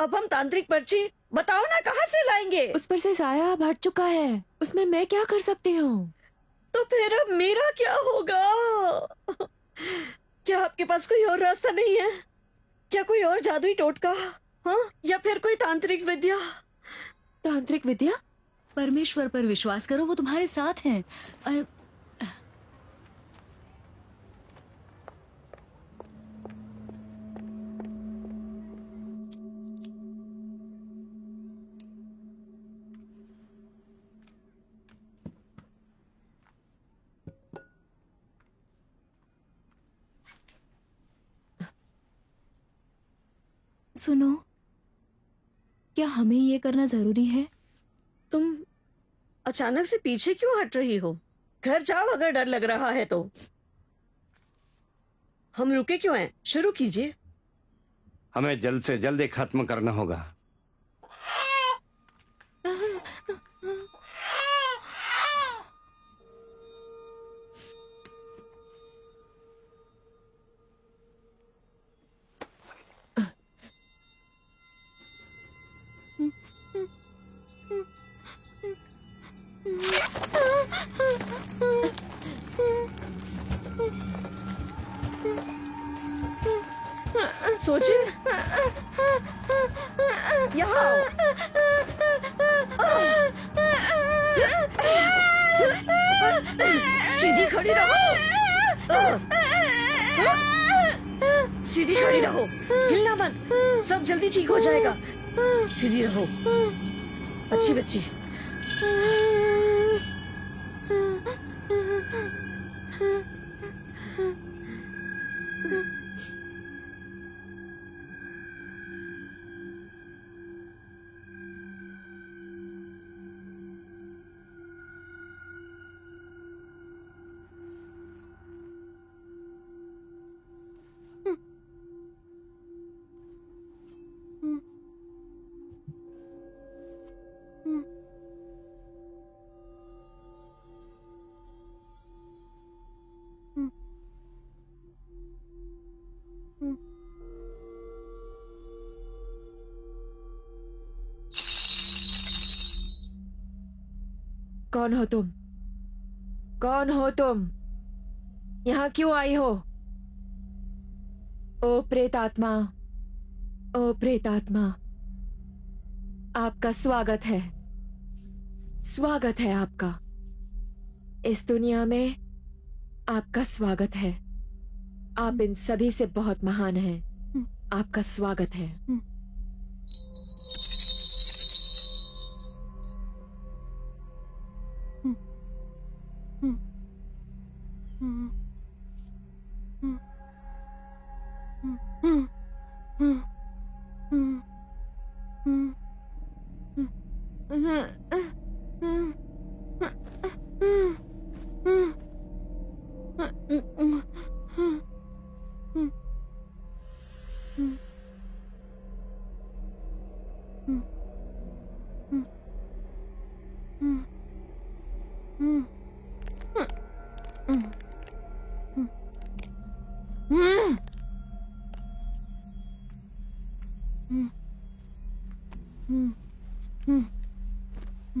अब हम तांत्रिक पर्ची बताओ ना, कहाँ से लाएंगे? उस पर से साया अब हट चुका है, उसमें मैं क्या कर सकती हूँ? तो फिर अब मेरा क्या होगा? क्या आपके पास कोई और रास्ता नहीं है? क्या कोई और जादुई टोटका? हाँ, या फिर कोई तांत्रिक विद्या? तांत्रिक विद्या? परमेश्वर पर विश्वास करो, वो तुम्हारे साथ हैं। सुनो, क्या हमें ये करना जरूरी है? तुम अचानक से पीछे क्यों हट रही हो? घर जाओ अगर डर लग रहा है तो। हम रुके क्यों हैं? शुरू कीजिए। हमें जल्द से जल्द ये खत्म करना होगा। सोचिए, यहाँ आओ। सीधी खड़ी रहो। सीधी खड़ी रहो, हिलना मत, सब जल्दी ठीक हो जाएगा। सीधी रहो, अच्छी बच्ची। कौन हो तुम? कौन हो तुम? यहाँ क्यों आई हो? ओ प्रेतात्मा, ओ प्रेतात्मा, आपका स्वागत है। स्वागत है आपका इस दुनिया में। आपका स्वागत है। आप इन सभी से बहुत महान हैं। आपका स्वागत है।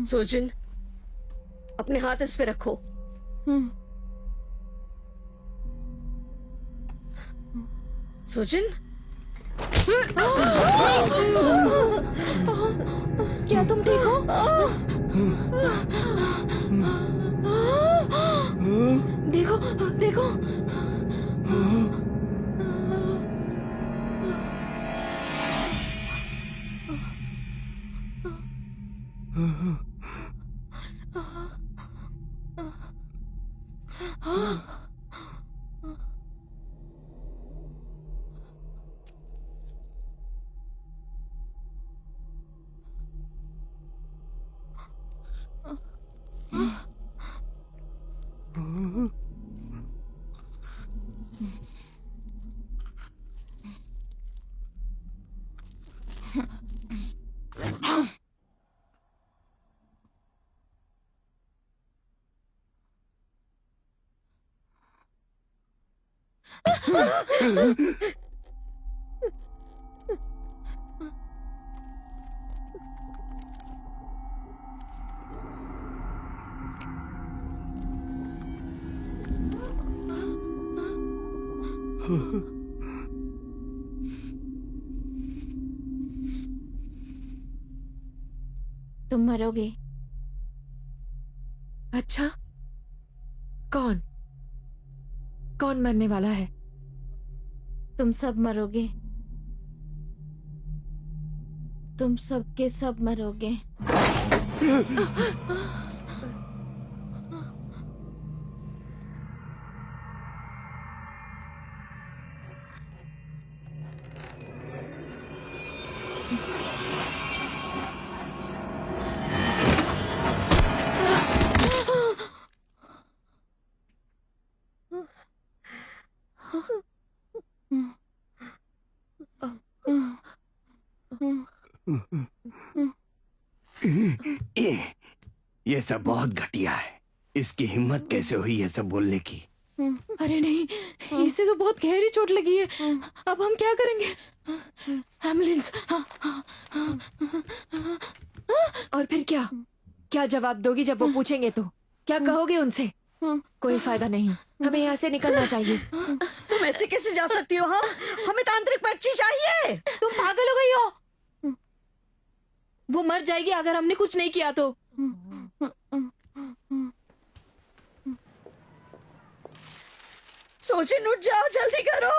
सोजिन, अपने हाथ इस पे रखो। सोजिन, क्या तुम ठीक हो? देखो देखो। तुम मरोगे। अच्छा, कौन कौन मरने वाला है? तुम सब मरोगे। तुम सब के सब मरोगे। ये सब बहुत घटिया है। इसकी हिम्मत कैसे हुई ये सब बोलने की? अरे नहीं, इसे तो बहुत गहरी चोट लगी है। अब हम क्या करेंगे? एम्बुलेंस। और फिर क्या क्या जवाब दोगी जब वो पूछेंगे तो? क्या कहोगे उनसे? कोई फायदा नहीं, हमें यहाँ से निकलना चाहिए। तुम ऐसे कैसे जा सकती हो? हाँ, हमें तांत्रिक पर्ची चाहिए। तुम पागल हो गई हो? वो मर जाएगी अगर हमने कुछ नहीं किया तो। सोजिन, उठ जाओ, जल्दी करो।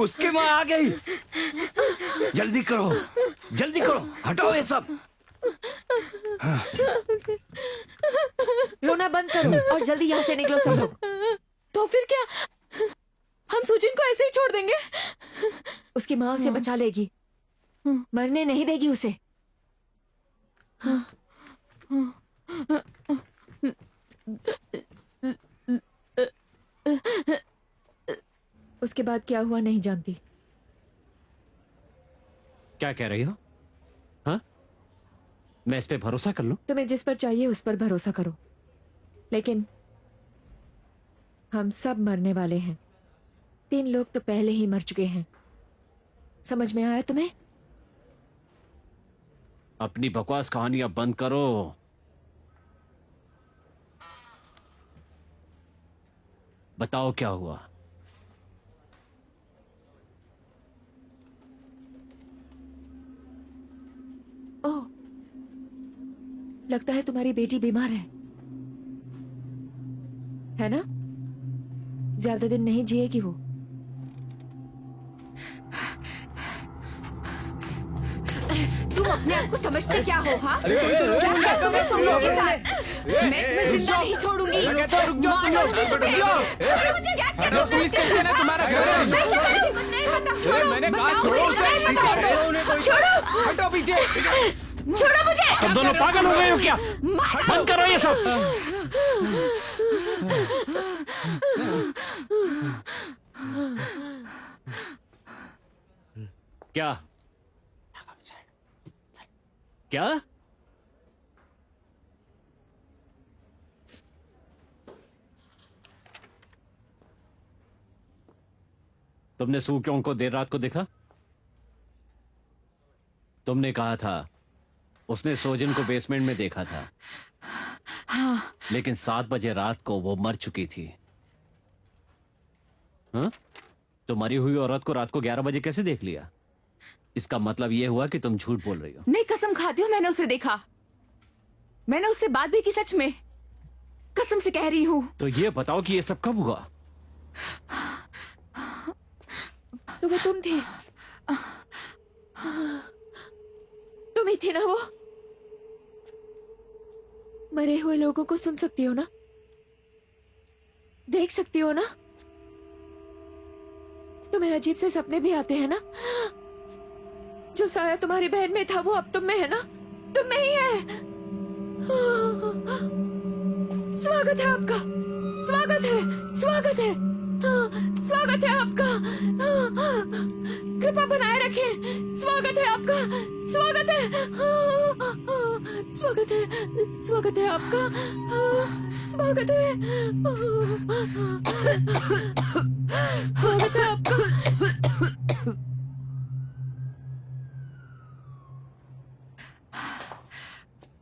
उसकी माँ आ गई। जल्दी करो, जल्दी करो, हटाओ ये सब। रोना बंद करो और जल्दी यहाँ से निकलो सब लोग। तो फिर क्या, हम सुजिन को ऐसे ही छोड़ देंगे? उसकी माँ उसे बचा लेगी, मरने नहीं देगी उसे। उसके बाद क्या हुआ नहीं जानती। क्या कह रही हो? हाँ, मैं इस पे भरोसा कर लूं? तुम्हें जिस पर चाहिए उस पर भरोसा करो, लेकिन हम सब मरने वाले हैं। 3 लोग तो पहले ही मर चुके हैं। समझ में आया तुम्हें? अपनी बकवास कहानियां बंद करो। बताओ क्या हुआ? ओह, लगता है तुम्हारी बेटी बीमार है ना? ज्यादा दिन नहीं जिएगी वो। तुम अपने आप को समझते क्या हो? हाँ, क्या कर रहे हो सोचो के साथ? मैं तुम्हें जिंदा नहीं छोड़ूंगी। पुलिस कैसे ना तुम्हारा घर है? मैंने कहा छोड़ो उसे, हटो पीछे। छोड़ो मुझे। तुम दोनों पागल हो गए हो क्या? बंद करो ये सब। क्या क्या? तुमने सू क्यों को देर रात को देखा? तुमने कहा था उसने सोजिन को बेसमेंट में देखा था। हाँ। लेकिन 7 बजे रात को वो मर चुकी थी। हाँ? तो मरी हुई औरत को रात को 11 बजे कैसे देख लिया? इसका मतलब ये हुआ कि तुम झूठ बोल रही हो। नहीं, कसम खाती हूँ, मैंने उसे देखा। मैंने उससे बात भी की, सच में, कसम से कह रही हूँ। तो ये बताओ कि ये सब कब हुआ? तो वो तुम थे, तुम ही थे ना वो? मरे हुए लोगों को सुन सकती हो ना, देख सकती हो ना? तुम्हें अजीब से सपने भी आते हैं ना? जो साया तुम्हारी बहन में था वो अब तुम में है ना? तुम में ही है। स्वागत है आपका, स्वागत है, स्वागत है, स्वागत है आपका। कृपा बनाए रखें। स्वागत है आपका, स्वागत है, स्वागत है, स्वागत है आपका, स्वागत है, स्वागत है आपका।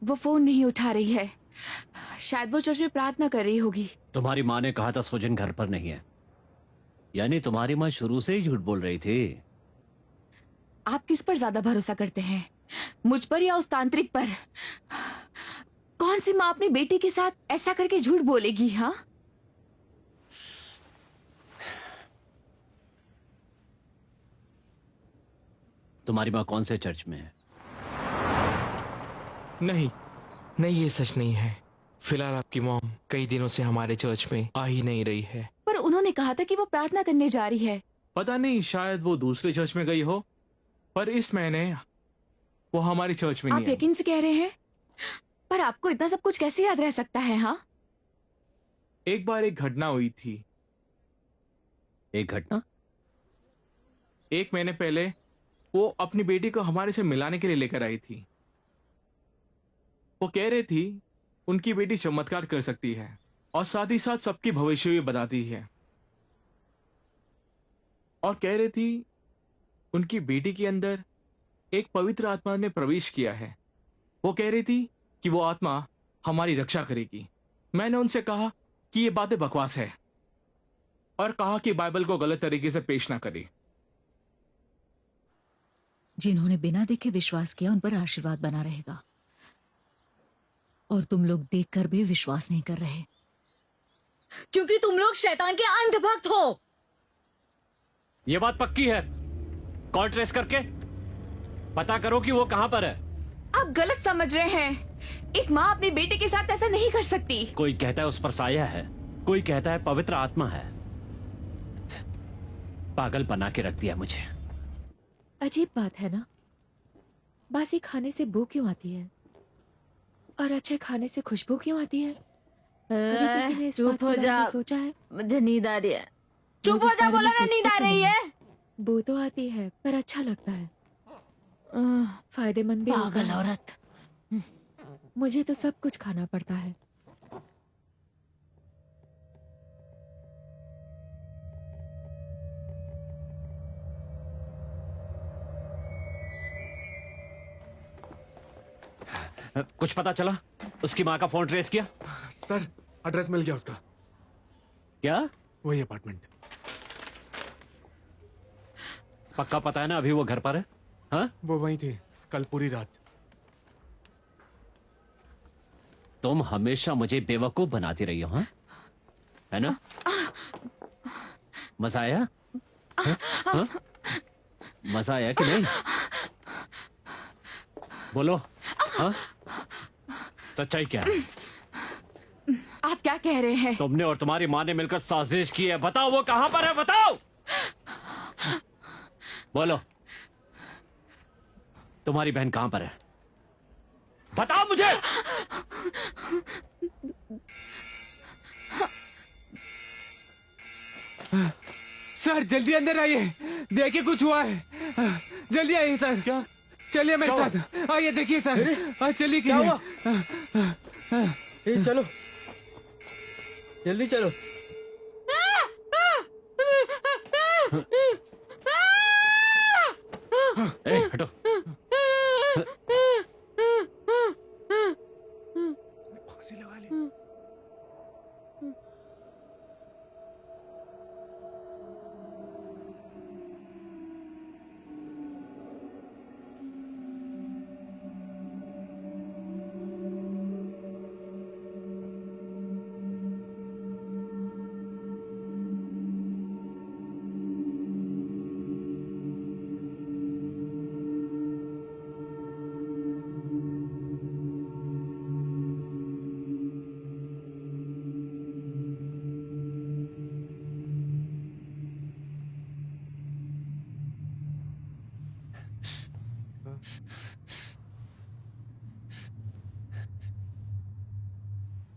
वो फोन नहीं उठा रही है, शायद वो चर्च में प्रार्थना कर रही होगी। तुम्हारी माँ ने कहा था सुजन घर पर नहीं है, यानी तुम्हारी माँ शुरू से ही झूठ बोल रही थी। आप किस पर ज्यादा भरोसा करते हैं, मुझ पर या उस तांत्रिक पर? कौन सी माँ अपनी बेटी के साथ ऐसा करके झूठ बोलेगी? हाँ, तुम्हारी माँ कौन से चर्च में है? नहीं नहीं, ये सच नहीं है। फिलहाल आपकी मॉम कई दिनों से हमारे चर्च में आ ही नहीं रही है। पर उन्होंने कहा था कि वो प्रार्थना करने जा रही है। पता नहीं, शायद वो दूसरे चर्च में गई हो, पर इस महीने वो हमारी चर्च में आप नहीं आई। यकीन से कह रहे हैं? पर आपको इतना सब कुछ कैसे याद रह सकता है? हाँ, एक बार एक घटना हुई थी। एक घटना? एक महीने पहले वो अपनी बेटी को हमारे से मिलाने के लिए लेकर आई थी। वो कह रही थी उनकी बेटी चमत्कार कर सकती है और साथ ही साथ सबकी भविष्य भी बताती है, और कह रही थी उनकी बेटी के अंदर एक पवित्र आत्मा ने प्रवेश किया है। वो कह रही थी कि वो आत्मा हमारी रक्षा करेगी। मैंने उनसे कहा कि ये बातें बकवास है और कहा कि बाइबल को गलत तरीके से पेश ना करे। जिन्होंने बिना देखे विश्वास किया उन पर आशीर्वाद बना रहेगा, और तुम लोग देखकर भी विश्वास नहीं कर रहे, क्योंकि तुम लोग शैतान के अंधभक्त हो। ये बात पक्की है। कॉल ट्रेस करके पता करो कि वो कहां पर है। आप गलत समझ रहे हैं। एक माँ अपनी बेटे के साथ ऐसा नहीं कर सकती। कोई कहता है उस पर साया है, कोई कहता है पवित्र आत्मा है। पागल बना के रख दिया मुझे। अजीब बात है ना, बासी खाने से बू क्यों आती है और अच्छे खाने से खुशबू क्यों आती है? कभी किसी ने इस बात चुप के हो बारे जा, में सोचा है? मुझे नींद आ रही है। लोग चुप हो इस जा, बारे बोला में ना, नींद सोचते आ क्यों रही नहीं? है। बू तो आती है पर अच्छा लगता है, फायदेमंद भी होता पागल है। औरत। मुझे तो सब कुछ खाना पड़ता है। कुछ पता चला? उसकी माँ का फोन ट्रेस किया? सर, एड्रेस मिल गया उसका। क्या? वही अपार्टमेंट। पक्का पता है ना अभी वो घर पर है? हाँ? वो वहीं थी कल पूरी रात। तुम हमेशा मुझे बेवकूफ बनाती रही हो, हाँ? है ना? मजा आया? हाँ? हाँ? मजा आया कि नहीं? बोलो, हाँ? सच्चाई क्या है? आप क्या कह रहे हैं? तुमने और तुम्हारी माँ ने मिलकर साजिश की है। बताओ वो कहां पर है, बताओ। बोलो, तुम्हारी बहन कहां पर है? बताओ मुझे। सर जल्दी अंदर आइए, देखिए कुछ हुआ है। जल्दी आइए सर। क्या? चलिए मेरे साथ आइए, देखिए सर। चलिए। क्या हुआ? चलो जल्दी चलो। ए, हटो। फांसी लगा ली।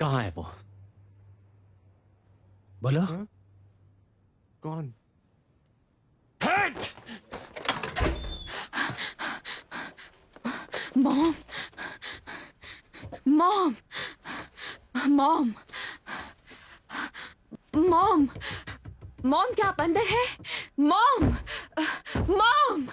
कहाँ है वो? बोलो। हाँ? कौन? Mom, mom, mom, mom, mom, क्या आप अंदर है? Mom, mom.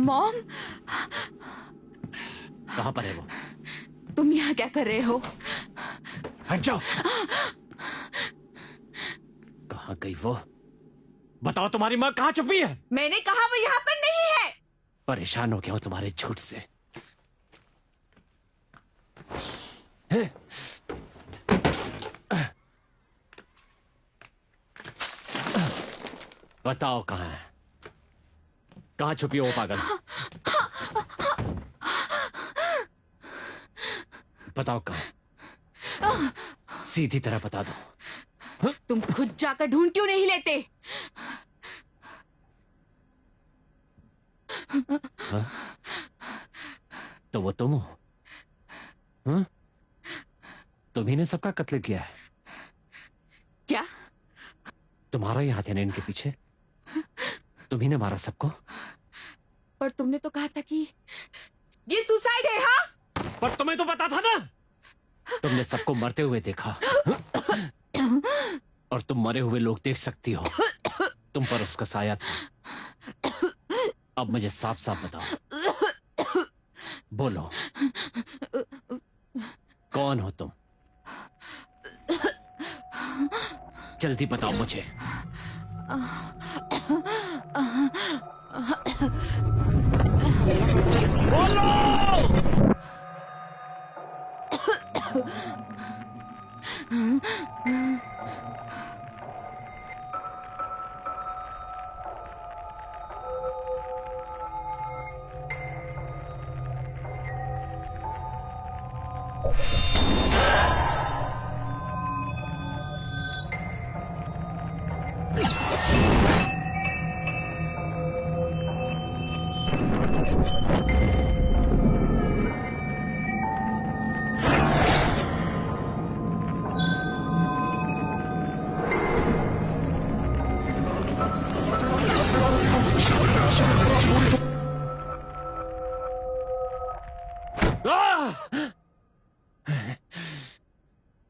मॉम, कहाँ पर है वो? तुम यहाँ क्या कर रहे हो? हट जाओ। कहाँ गई वो? बताओ, तुम्हारी माँ कहाँ छुपी है? मैंने कहा वो यहाँ पर नहीं है। परेशान हो गया हूं तुम्हारे झूठ से। हैं? बताओ कहाँ है? कहाँ छुपी हो वो पागल? बताओ कहाँ? सीधी तरह बता दो। तुम खुद जाकर ढूंढ क्यों नहीं लेते? हाँ? तो वो तुम हो? हाँ? तुम्ही ने सबका कत्ल किया है। क्या? तुम्हारा ही हाथ है ना इनके पीछे। तुम्ही ने मारा सबको। पर तुमने तो कहा था कि ये सुसाइड है। हाँ, पर तुम्हें तो पता था ना। तुमने सबको मरते हुए देखा और तुम मरे हुए लोग देख सकती हो। तुम पर उसका साया था। अब मुझे साफ साफ बताओ, बोलो, कौन हो तुम? जल्दी बताओ मुझे।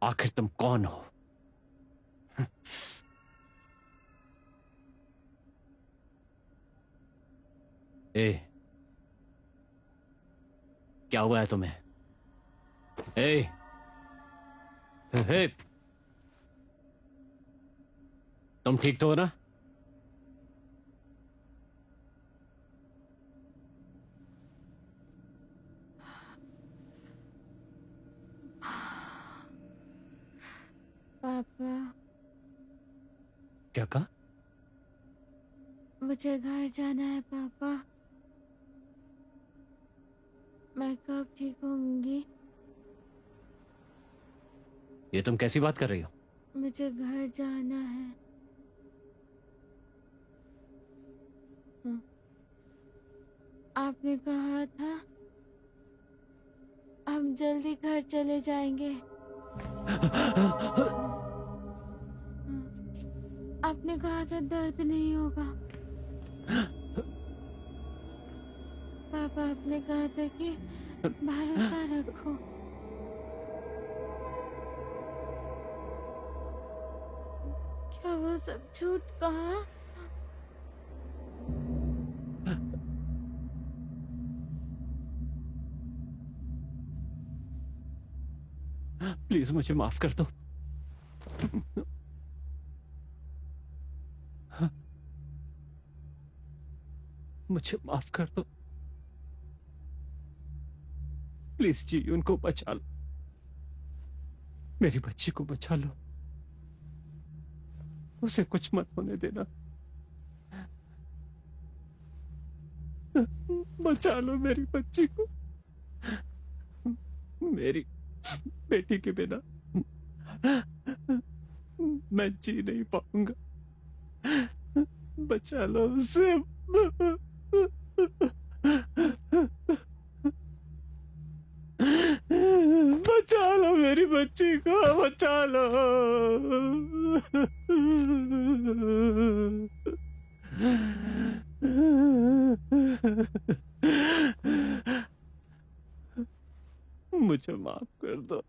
आखिर तुम कौन हो? ए, क्या हुआ है तुम्हें? ए, ए, तुम ठीक तो हो ना? पापा, क्या कहा? मुझे घर जाना है पापा। मैं कब ठीक होंगी? ये तुम कैसी बात कर रही हो? मुझे घर जाना है। हाँ। आपने कहा था हम जल्दी घर चले जाएंगे। आपने कहा था दर्द नहीं होगा। पापा, आपने कहा था कि भरोसा रखो। क्या वो सब झूठ कहा? प्लीज मुझे माफ कर दो। मुझे माफ कर दो प्लीज जी, उनको बचा लो, मेरी बच्ची को बचा लो, उसे कुछ मत होने देना, बचा लो मेरी बच्ची को, मेरी बेटी के बिना मैं जी नहीं पाऊंगा, बचा लो उसे। बचा लो मेरी बच्ची को, बचा लो। मुझे माफ कर दो।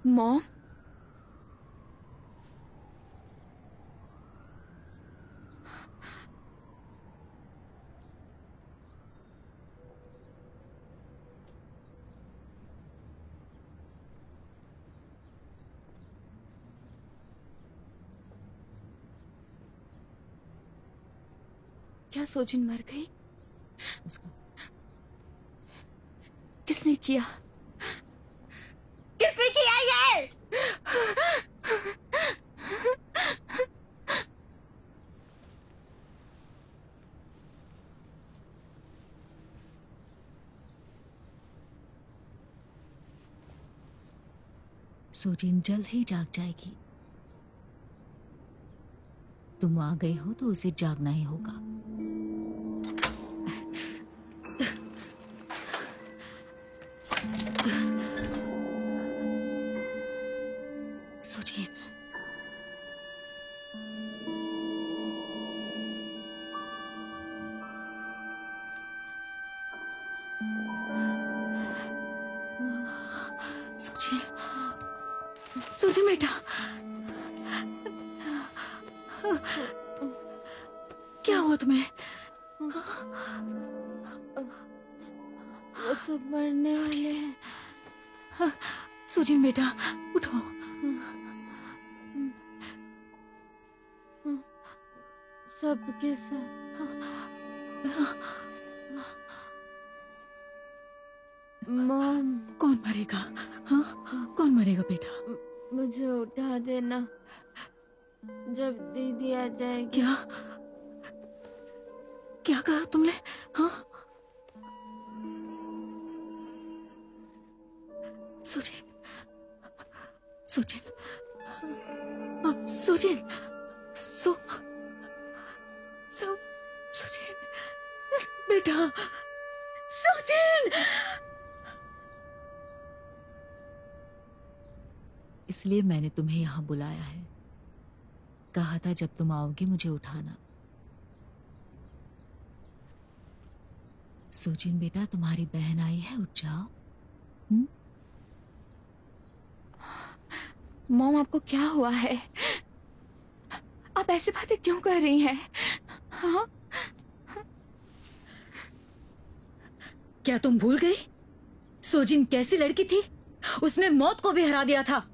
मॉम, क्या सोजिन मर गई? उसका किसने किया? किसने किया ये? सोजिन जल्द ही जाग जाएगी। तुम आ गए हो तो उसे जागना ही होगा। सोजिन, सूजी बेटा, क्या हुआ तुम्हें? वो सब मरने वाले हैं। सुजिन बेटा, उठो। सबके सब। मॉम, कौन मरेगा? हाँ, कौन मरेगा बेटा? मुझे उठा देना जब दीदी आ जाएगी। क्या क्या कहा तुमने? हाँ, सुजिन, सुजिन, सुजिन, सुजिन बेटा, सुजिन। इसलिए मैंने तुम्हें यहाँ बुलाया है। कहा था जब तुम आओगे मुझे उठाना। सुजिन बेटा, तुम्हारी बहन आई है, उठ जाओ। मॉम, आपको क्या हुआ है? आप ऐसी बातें क्यों कर रही हैं? हाँ? क्या तुम भूल गई सोजिन कैसी लड़की थी? उसने मौत को भी हरा दिया था।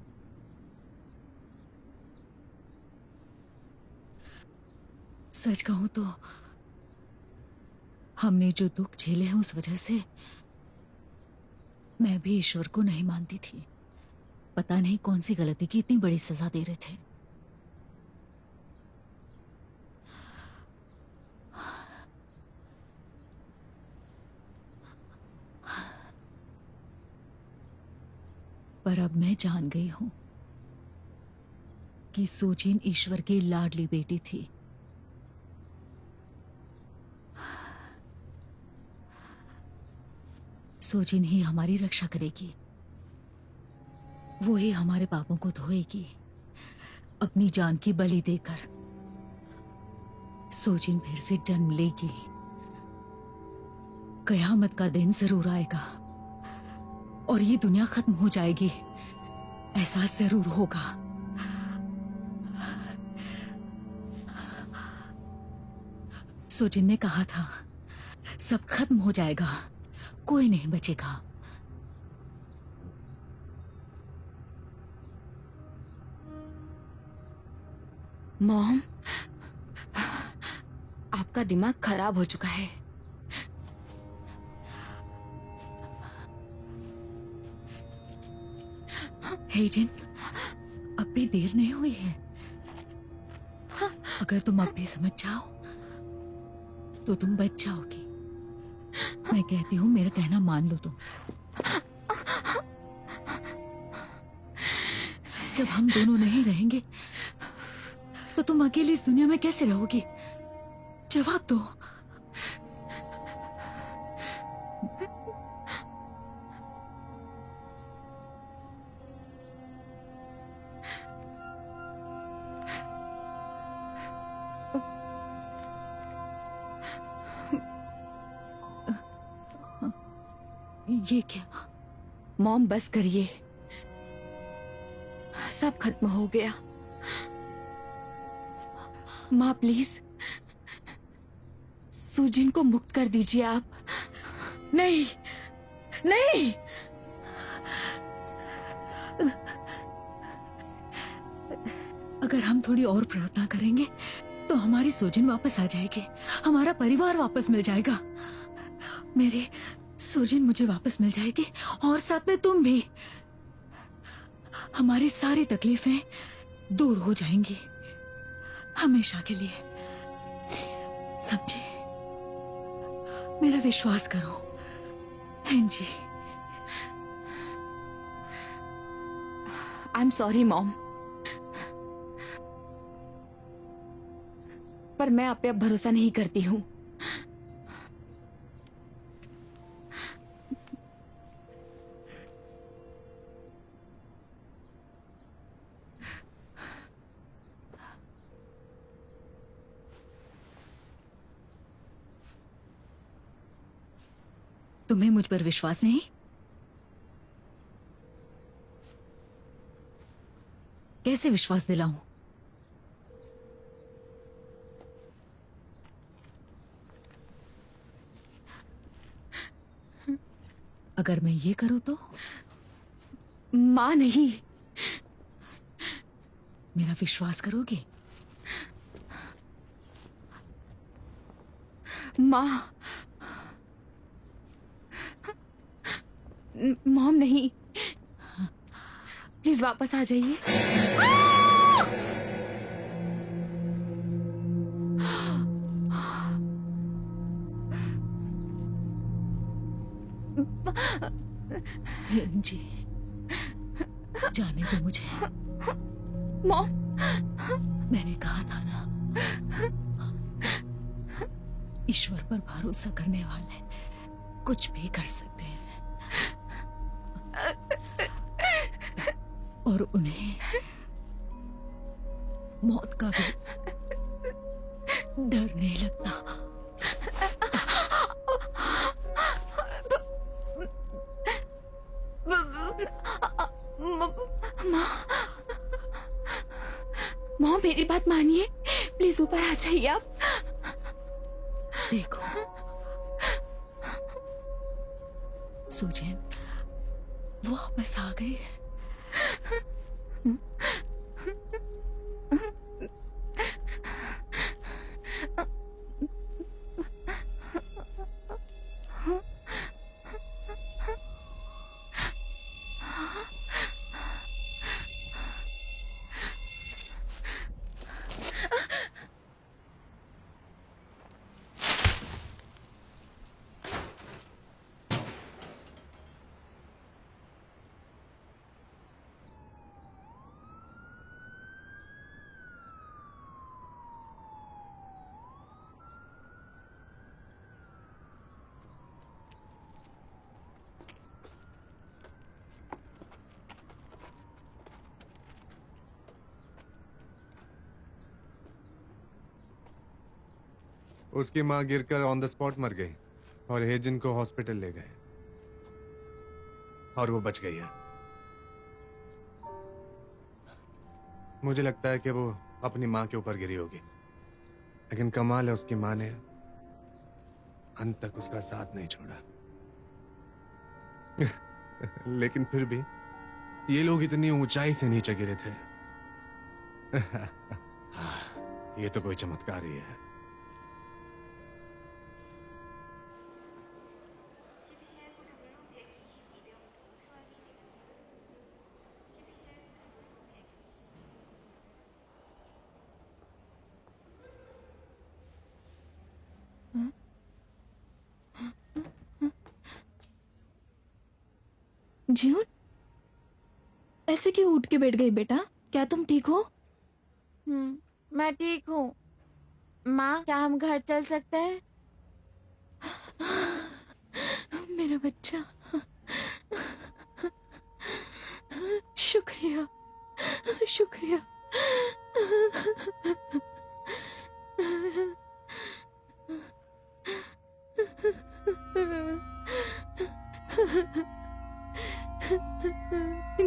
सच कहूं तो हमने जो दुख झेले हैं उस वजह से मैं भी ईश्वर को नहीं मानती थी। पता नहीं कौन सी गलती की इतनी बड़ी सजा दे रहे थे। पर अब मैं जान गई हूं कि सुजिन ईश्वर की लाडली बेटी थी। सुजिन ही हमारी रक्षा करेगी। वो ही हमारे पापों को धोएगी अपनी जान की बलि देकर। सुजिन फिर से जन्म लेगी। कयामत का दिन जरूर आएगा और ये दुनिया खत्म हो जाएगी, एहसास जरूर होगा। सुजिन ने कहा था सब खत्म हो जाएगा, कोई नहीं बचेगा। मॉम, आपका दिमाग खराब हो चुका है। हेजिन, अब भी देर नहीं हुई है। अगर तुम अब भी समझ जाओ तो तुम बच जाओगी। मैं कहती हूँ मेरा कहना मान लो तुम। जब हम दोनों नहीं रहेंगे तो तुम अकेली इस दुनिया में कैसे रहोगी? जवाब दो। ये क्या? मॉम, बस करिए, सब खत्म हो गया। माँ, प्लीज सुजिन को मुक्त कर दीजिए आप। नहीं, नहीं। अगर हम थोड़ी और प्रार्थना करेंगे तो हमारी सुजिन वापस आ जाएगी, हमारा परिवार वापस मिल जाएगा। मेरी सुजिन मुझे वापस मिल जाएगी और साथ में तुम भी। हमारी सारी तकलीफें दूर हो जाएंगी हमेशा के लिए। समझे? मेरा विश्वास करो जी। आई एम सॉरी मॉम, पर मैं आप पे अब भरोसा नहीं करती हूँ। तुम्हें मुझ पर विश्वास नहीं? कैसे विश्वास दिलाऊं? अगर मैं ये करूं तो? माँ नहीं। मेरा विश्वास करोगे? माँ, मॉम नहीं, प्लीज वापस आ जाइए। जी, जाने दो मुझे। मॉम, मैंने कहा था ना, ईश्वर पर भरोसा करने वाले कुछ भी कर सकते हैं और उन्हें मौत का भी डर नहीं लगता। मॉम, मेरी बात मानिए, प्लीज ऊपर आ जाइए आप। देखो सुजैन, वो वापस आ गई है। उसकी माँ गिरकर ऑन द स्पॉट मर गई और हेजिन को हॉस्पिटल ले गए और वो बच गई है। मुझे लगता है कि वो अपनी माँ के ऊपर गिरी होगी, लेकिन कमाल है उसकी माँ ने अंत तक उसका साथ नहीं छोड़ा। लेकिन फिर भी ये लोग इतनी ऊंचाई से नीचे गिरे थे। ये तो कोई चमत्कार ही है। जीवन, ऐसे क्यों उठ के बैठ गई बेटा? क्या तुम ठीक हो? मैं ठीक हूँ। माँ, क्या हम घर चल सकते हैं? मेरा बच्चा, शुक्रिया, शुक्रिया।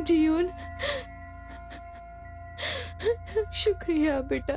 जीवन, शुक्रिया बेटा।